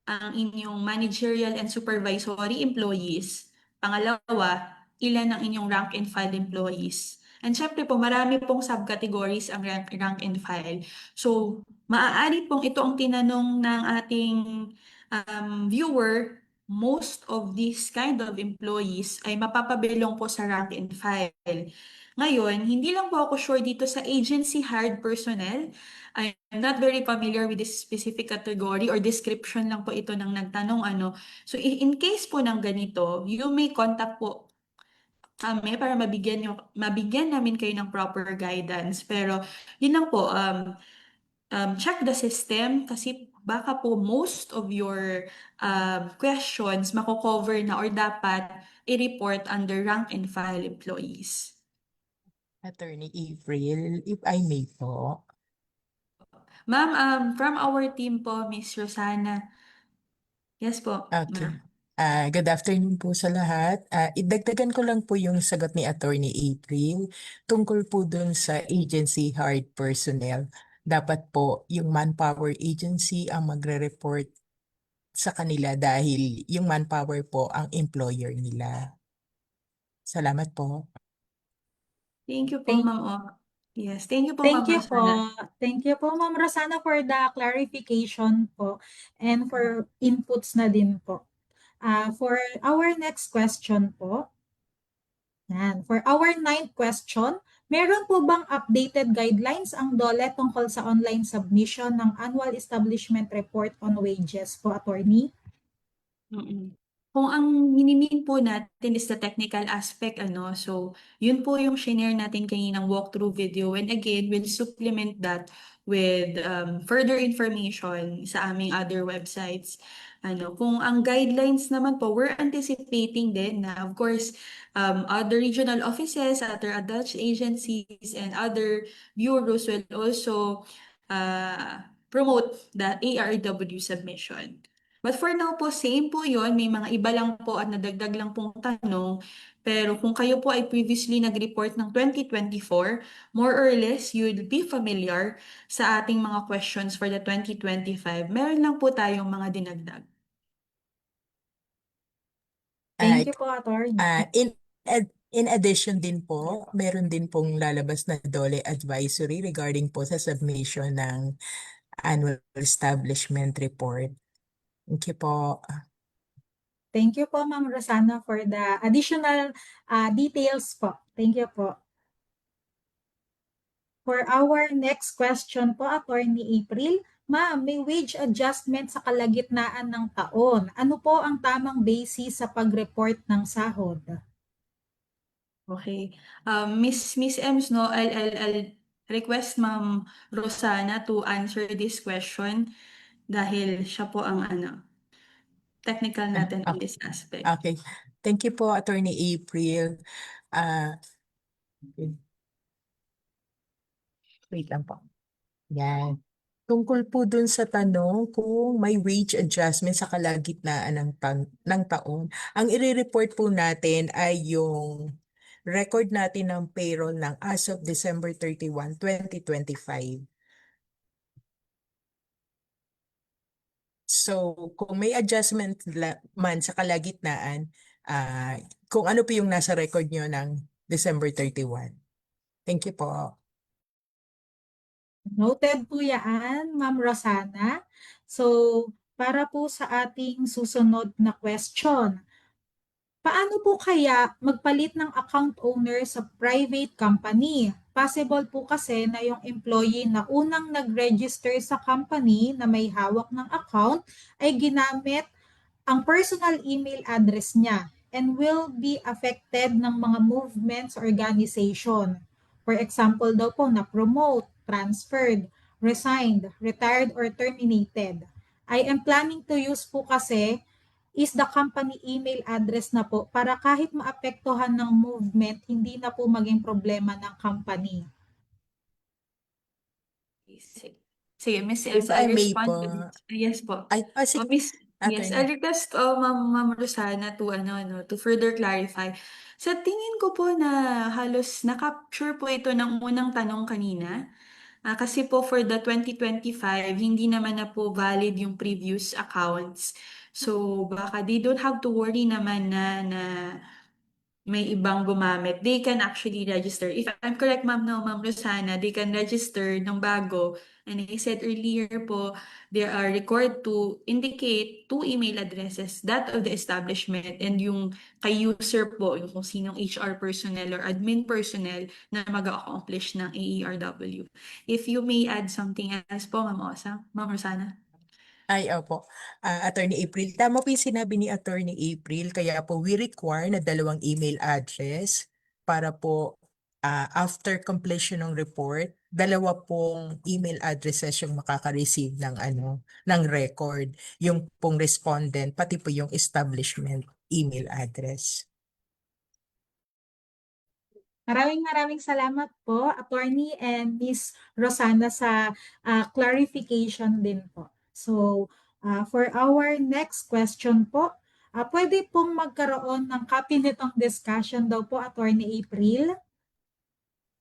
ang inyong managerial and supervisory employees? Pangalawa, ilan ang inyong rank and file employees? And syempre po, marami pong subcategories ang rank and file. So, maaari pong ito ang tinanong ng ating viewer, most of these kind of employees ay mapapabilong po sa rank and file. Ngayon, hindi lang po ako sure dito sa agency hired personnel. I'm not very familiar with this specific category or description lang po ito ng nagtanong ano. So in case po ng ganito, you may contact po kami para mabigyan namin kayo ng proper guidance. Pero yun lang po, check the system kasi baka po most of your questions mako-cover na or dapat i-report under rank and file employees. Attorney April, if I may po. Ma'am, from our team po, Miss Rosana. Yes po, Okay. ma'am. Good afternoon po sa lahat. Idagdagan ko lang po yung sagot ni Attorney April tungkol po dun sa agency hired personnel. Dapat po yung manpower agency ang magre-report sa kanila dahil yung manpower po ang employer nila. Salamat po. Thank you po, Thank, ma'am. Yes, thank you po, thank ma'am you po. Rosana. Thank you po, Ma'am Rosana, for the clarification po and for inputs na din po. For our next question po, for our 9th question, meron po bang updated guidelines ang DOLE tungkol sa online submission ng Annual Establishment Report on Wages po, attorney? Mm. Kung ang minimin po natin is the technical aspect, ano, so yun po yung shinare natin kaninang walkthrough video. And again, we'll supplement that with further information sa aming other websites. Ano, kung ang guidelines naman po, we're anticipating din na, of course, other regional offices, other adult agencies, and other bureaus will also promote the ARW submission. But for now po, same po yun. May mga iba lang po at nadagdag lang pong tanong. Pero kung kayo po ay previously nag-report ng 2024, more or less, you'll be familiar sa ating mga questions for the 2025. Meron lang po tayong mga dinagdag. Thank you po, attorney. In addition din po, meron din pong lalabas na DOLE advisory regarding po sa submission ng annual establishment report. Thank you po. Thank you po, Ma'am Rosana, for the additional details po. Thank you po. For our next question po, Attorney April, Ma'am, may wage adjustment sa kalagitnaan ng taon. Ano po ang tamang basis sa pag-report ng sahod? Okay. Miss Ems, no, I'll request Ma'am Rosana to answer this question dahil siya po ang technical natin in this aspect. Okay. Thank you po, Attorney April. Wait lang po. Yan. Tungkol po dun sa tanong kung may wage adjustment sa kalagitnaan ng taon, ang i-report po natin ay yung record natin ng payroll ng as of December 31, 2025. So, kung may adjustment man sa kalagitnaan, kung ano po yung nasa record nyo ng December 31. Thank you po. Noted po yan, Ma'am Rosana. So, para po sa ating susunod na question, paano po kaya magpalit ng account owner sa private company? Possible po kasi na yung employee na unang nag-register sa company na may hawak ng account ay ginamit ang personal email address niya and will be affected ng mga movements organization. For example daw po na promote, transferred, resigned, retired, or terminated. I am planning to use po kasi is the company email address na po para kahit maapektuhan ng movement, hindi na po maging problema ng company. Sige, Miss If Ems, I I'll may respond po, to this. Yes po. sige, Yes, attorney. I'll request Ma'am Rosana to to further clarify. Sa tingin ko po na halos na-capture po ito ng unang tanong kanina. Kasi po for the 2025, hindi naman na po valid yung previous accounts. So baka they don't have to worry naman na may ibang gumamit, they can actually register. If I'm correct, ma'am, no, ma'am Rosana, they can register ng bago. And I said earlier po, they are required to indicate two email addresses, that of the establishment and yung kay user po, yung kung sinong HR personnel or admin personnel na mag-accomplish ng AERW. If you may add something else po, ma'am Osa, ma'am Rosana. Ay, opo. Attorney April, tama po yung sinabi ni Attorney April, kaya po we require na dalawang email address para po after completion ng report, dalawa pong email addresses yung makaka-receive ng ng record, yung pong respondent, pati po yung establishment email address. Maraming salamat po, Attorney and Miss Rosana sa clarification din po. So, for our next question po, pwede pong magkaroon ng copy nitong discussion daw po, Attorney April.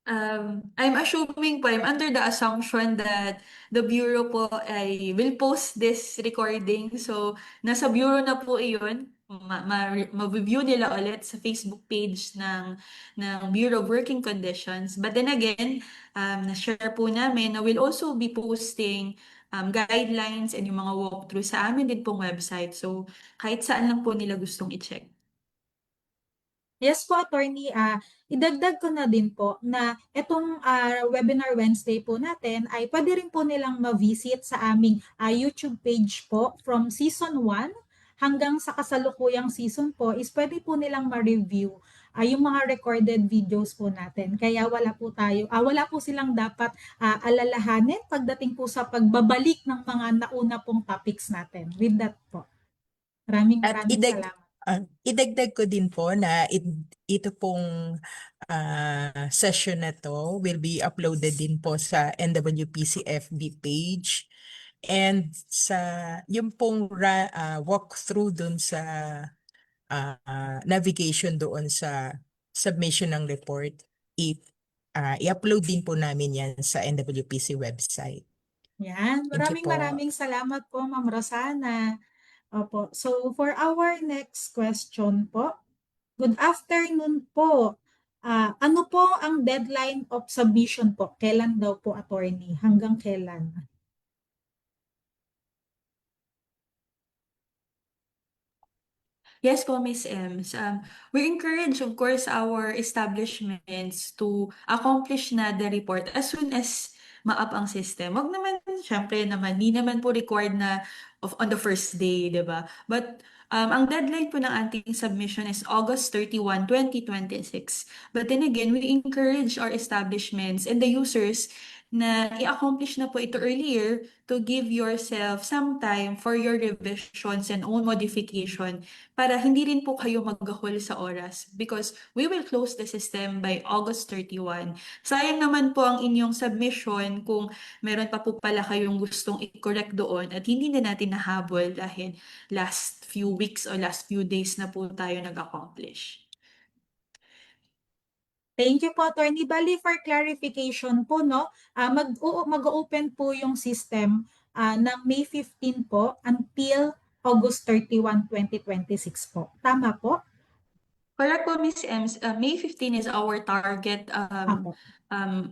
I'm assuming po, I'm under the assumption that the Bureau po ay will post this recording. So, nasa Bureau na po iyon. Ma-review nila ulit sa Facebook page ng Bureau of Working Conditions. But then again, na-share po namin na we'll also be posting guidelines and yung mga walkthrough sa amin din pong website. So, kahit saan lang po nila gustong i-check. Yes po, Attorney. Idagdag ko na din po na itong Webinar Wednesday po natin ay pwede rin po nilang ma-visit sa aming YouTube page po from Season 1 hanggang sa kasalukuyang season po is pwede po nilang ma-review yung mga recorded videos po natin. Kaya wala po silang dapat alalahanin pagdating po sa pagbabalik ng mga nauna pong topics natin. With that po. Maraming At salamat. idagdag ko din po na ito pong session na to will be uploaded din po sa NWPC FB page and sa yung pong walkthrough dun sa navigation doon sa submission ng report, i-upload din po namin yan sa NWPC website. Yan. Thank you po. Maraming salamat po, Ma'am Rosana. Opo. So, for our next question po, good afternoon po. Ano po ang deadline of submission po? Kailan daw po, attorney? Hanggang kailan? Yes po, Miss Ems. We encourage, of course, our establishments to accomplish na the report as soon as ma-up ang system. Wag naman, syempre naman, di naman po required na on the first day, di ba? But ang deadline po ng ating submission is August 31, 2026. But then again, we encourage our establishments and the users na i-accomplish na po ito earlier to give yourself some time for your revisions and own modification para hindi rin po kayo maghahol sa oras because we will close the system by August 31. Sayang naman po ang inyong submission kung meron pa po pala kayong gustong i-correct doon at hindi na natin nahabol dahil last few weeks or last few days na po tayo nag-accomplish. Thank you po, attorney. Bali, for clarification po, no, mag-open po yung system ng May 15 po until August 31, 2026 po. Tama po? Correct po, Miss Ems. May 15 is our target Apo.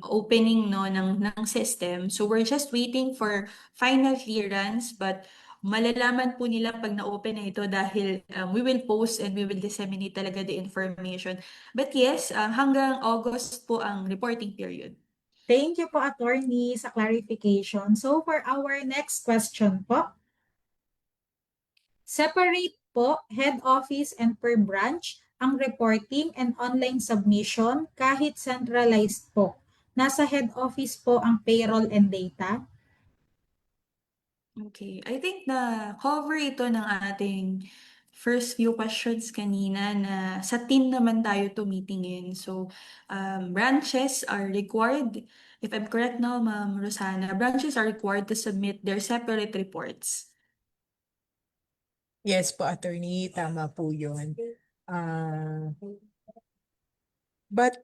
opening no ng system. So we're just waiting for final clearance, but malalaman po nila pag na-open na ito dahil we will post and we will disseminate talaga the information. But yes, hanggang August po ang reporting period. Thank you po, attorney, sa clarification. So for our next question po, separate po head office and per branch ang reporting and online submission kahit centralized po. Nasa head office po ang payroll and data. Okay, I think na cover ito ng ating first few questions kanina na sa team naman tayo tumitingin. So, branches are required, if I'm correct now, Ma'am Rosana, branches are required to submit their separate reports. Yes po, attorney, tama po yun. Ah, but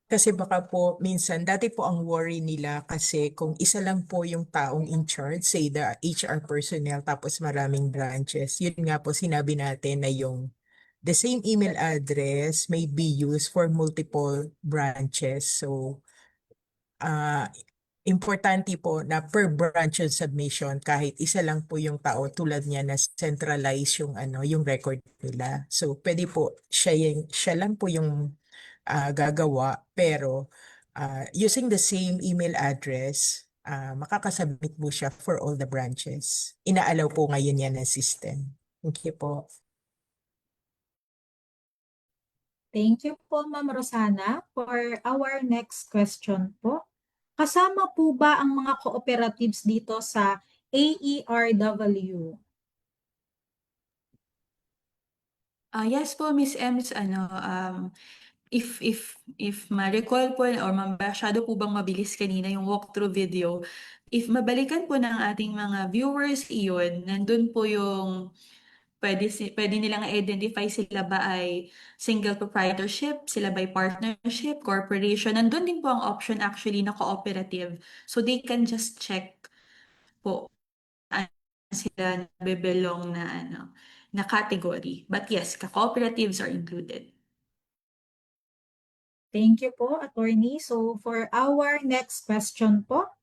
kasi baka po minsan, dati po ang worry nila kasi kung isa lang po yung taong in charge, say the HR personnel, tapos maraming branches, yun nga po sinabi natin na yung the same email address may be used for multiple branches. So, importante po na per branch yung submission kahit isa lang po yung tao tulad niya na centralize yung yung record nila. So pwede po siya lang po yung gagawa pero using the same email address makakasubmit po siya for all the branches. Inaalaw po ngayon yan ng system. Thank you po. Thank you po, Ma'am Rosana. For our next question po, kasama po ba ang mga cooperatives dito sa AERW? Yes po, Miss Ems, if ma-recall po or masyado po bang mabilis kanina yung walkthrough video, if mabalikan po ng ating mga viewers iyon, nandun po yung pwede nilang identify sila ba ay single proprietorship, sila ba ay partnership, corporation. Nandun din po ang option actually na cooperative. So they can just check po sila nabebelong na category. But yes, cooperatives are included. Thank you po, attorney. So for our next question po,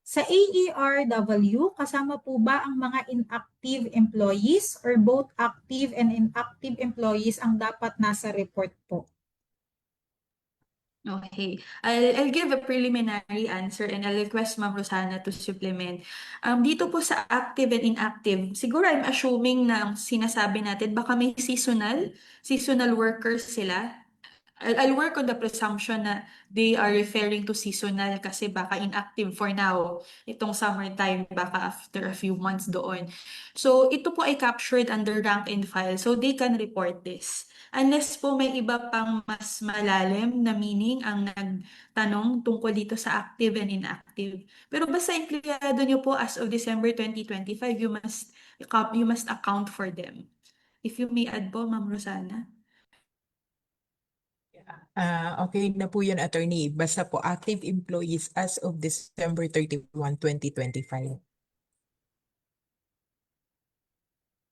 sa AERW, kasama po ba ang mga inactive employees or both active and inactive employees ang dapat nasa report po? Okay. I'll give a preliminary answer and I'll request Ma'am Rosana to supplement. Dito po sa active and inactive, siguro I'm assuming na ang sinasabi natin baka may seasonal workers sila. I'll work on the presumption na they are referring to seasonal kasi baka inactive for now. Itong summertime, baka after a few months doon. So, ito po ay captured under rank and file. So, they can report this. Unless po may iba pang mas malalim na meaning ang nagtanong tungkol dito sa active and inactive. Pero basta empleyado nyo po as of December 2025, you must account for them. If you may add po, Ma'am Rosana. Okay na po yun, attorney. Basta po active employees as of December 31, 2025.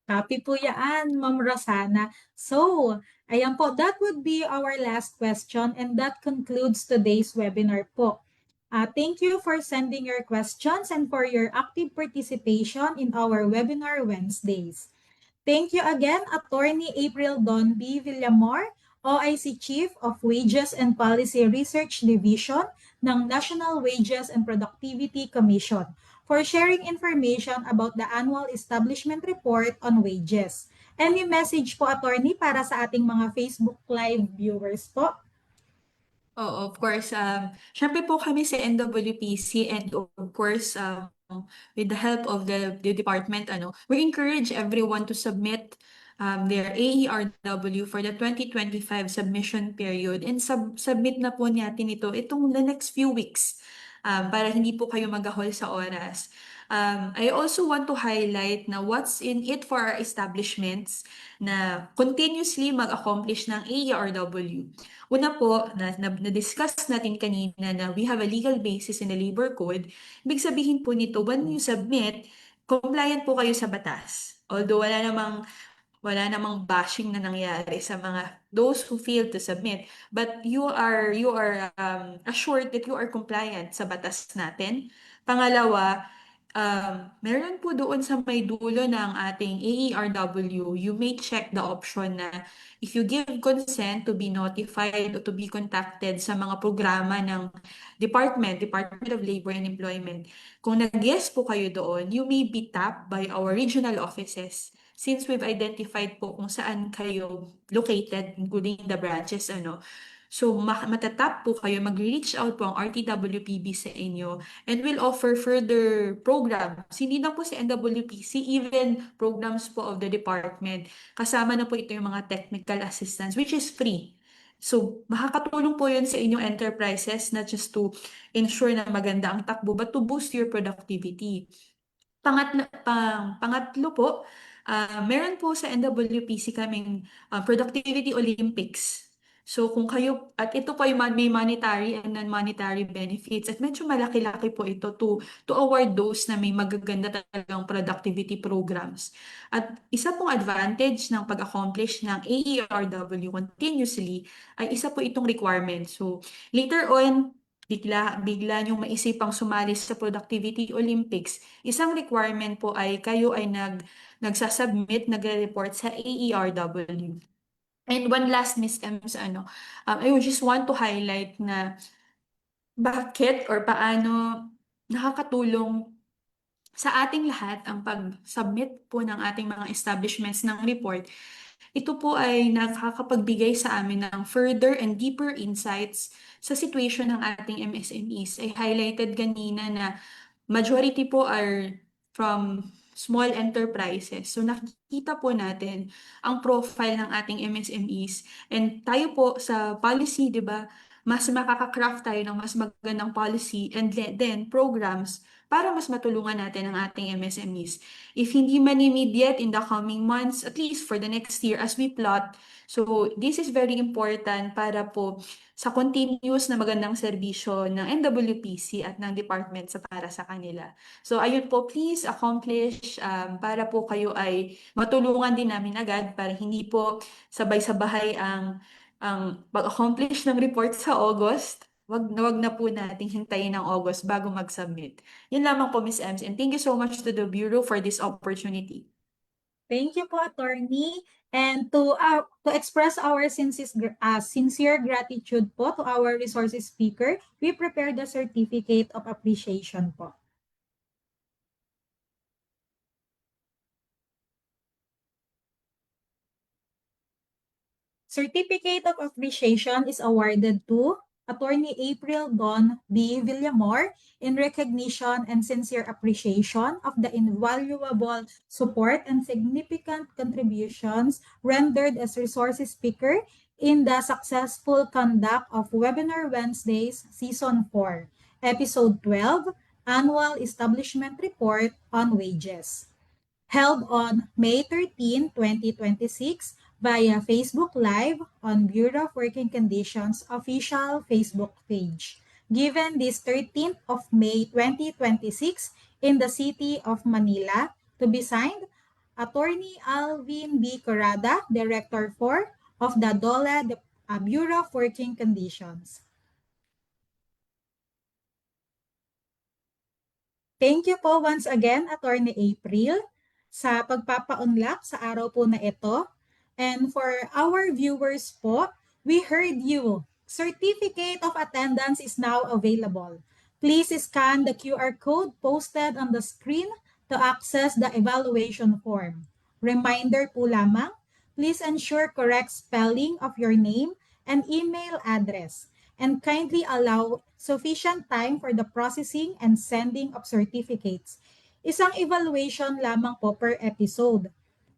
Copy po yan, Ma'am Rosana. So, ayan po, that would be our last question and that concludes today's webinar po. Thank you for sending your questions and for your active participation in our webinar Wednesdays. Thank you again, Attorney April Donby Villamor, OIC Chief of Wages and Policy Research Division ng National Wages and Productivity Commission, for sharing information about the annual establishment report on wages. Any message po, attorney, para sa ating mga Facebook Live viewers po? Oh, of course. Syempre po kami sa NWPC and of course, with the help of the department, we encourage everyone to submit their AERW for the 2025 submission period and submit na po natin itong the next few weeks para hindi po kayo magahol sa oras. I also want to highlight na what's in it for our establishments na continuously mag-accomplish ng AERW. Una po, na-discuss natin kanina na we have a legal basis in the labor code. Ibig sabihin po nito, when you submit, compliant po kayo sa batas. Although wala namang bashing na nangyari sa mga those who failed to submit. But you are assured that you are compliant sa batas natin. Pangalawa, meron po doon sa may dulo ng ating AERW, you may check the option na if you give consent to be notified o to be contacted sa mga programa ng Department of Labor and Employment. Kung nag-yes po kayo doon, you may be tapped by our regional offices since we've identified po kung saan kayo located, including the branches, ano. So, matatap po kayo, mag-reach out po ang RTWPB sa inyo and will offer further programs. Hindi lang po si NWPC, even programs po of the department. Kasama na po ito yung mga technical assistance, which is free. So, makakatulong po yun sa inyong enterprises, not just to ensure na maganda ang takbo, but to boost your productivity. Pangatlo po, meron po sa NWPC kaming Productivity Olympics. So kung kayo, at ito po yung may monetary and non-monetary benefits, at medyo malaki-laki po ito to award those na may magaganda talagang productivity programs. At isa pong advantage ng pag-accomplish ng AERW continuously ay isa po itong requirement. So later on, bigla niyong maisipang sumali sa Productivity Olympics, isang requirement po ay kayo ay nagsasubmit, nagre-report sa AERW. And one last, Miss M, I would just want to highlight na bakit or paano nakakatulong sa ating lahat ang pag-submit po ng ating mga establishments ng report. Ito po ay nakakapagbigay sa amin ng further and deeper insights sa situation ng ating MSMEs. Ay highlighted ganina na majority po are from small enterprises. So nakikita po natin ang profile ng ating MSMEs and tayo po sa policy, 'di ba? Mas makaka-craft tayo ng mas magandang policy and then programs para mas matulungan natin ang ating MSMEs. If hindi man immediate in the coming months, at least for the next year as we plot. So this is very important para po sa continuous na magandang serbisyo ng NWPC at ng department para sa kanila. So ayun po, please accomplish para po kayo ay matulungan din namin agad para hindi po sabay-sabahay ang pag-accomplish ng report sa August. Wag na po nating hintayin ng August bago mag-submit. Yun lamang po, Miss Ems, and thank you so much to the Bureau for this opportunity. Thank you po, Attorney. And to express our sincere gratitude po to our resources speaker, we prepared the certificate of appreciation po. Certificate of appreciation is awarded to Attorney April Dawn B. Villamor in recognition and sincere appreciation of the invaluable support and significant contributions rendered as resources speaker in the successful conduct of Webinar Wednesdays Season 4, Episode 12, Annual Establishment Report on Wages, held on May 13, 2026, via Facebook Live on Bureau of Working Conditions official Facebook page, given this 13th of May 2026 in the city of Manila, to be signed, Attorney Alvin B. Corrada, Director 4 of the DOLE Bureau of Working Conditions. Thank you po once again, Attorney April, sa pagpapaunlak sa araw po na ito. And for our viewers po, we heard you. Certificate of attendance is now available. Please scan the QR code posted on the screen to access the evaluation form. Reminder po lamang, please ensure correct spelling of your name and email address, and kindly allow sufficient time for the processing and sending of certificates. Isang evaluation lamang po per episode.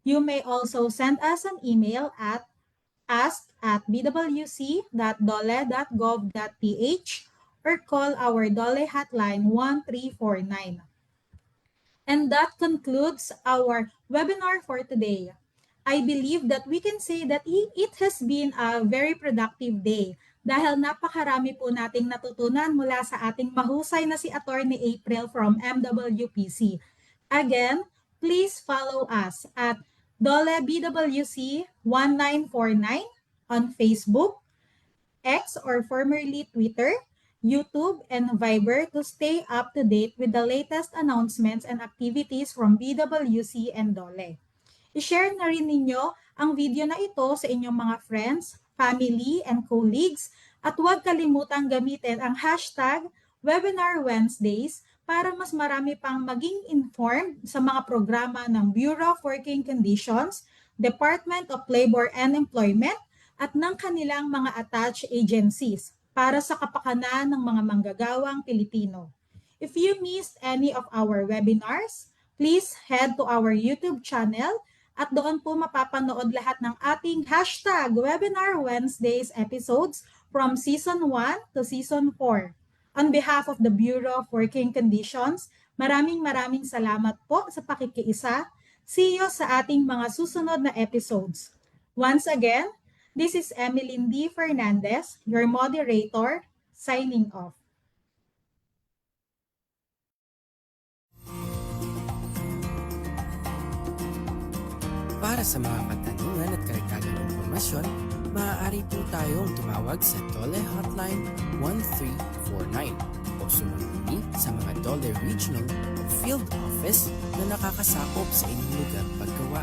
You may also send us an email at ask@bwc.dole.gov.ph or call our DOLE hotline 1349. And that concludes our webinar for today. I believe that we can say that it has been a very productive day dahil napakarami po nating natutunan mula sa ating mahusay na si Attorney April from MWPC. Again, please follow us at Dole BWC 1949 on Facebook, X or formerly Twitter, YouTube, and Viber to stay up to date with the latest announcements and activities from BWC and Dole. I-share na rin ninyo ang video na ito sa inyong mga friends, family, and colleagues at huwag kalimutang gamitin ang hashtag Webinar Wednesdays para mas marami pang maging informed sa mga programa ng Bureau of Working Conditions, Department of Labor and Employment, at ng kanilang mga attached agencies para sa kapakanan ng mga manggagawang Pilipino. If you missed any of our webinars, please head to our YouTube channel at doon po mapapanood lahat ng ating hashtag Webinar Wednesdays episodes from Season 1 to Season 4. On behalf of the Bureau of Working Conditions, maraming salamat po sa pakikiisa. See you sa ating mga susunod na episodes. Once again, this is Emeline D. Fernandez, your moderator, signing off. Para sa mga katanungan at karagdagang impormasyon, maaari po tayong tumawag sa Dole Hotline 1349 o sumuni sa mga Dole Regional o Field Office na nakakasakop sa inyong lugar paggawa.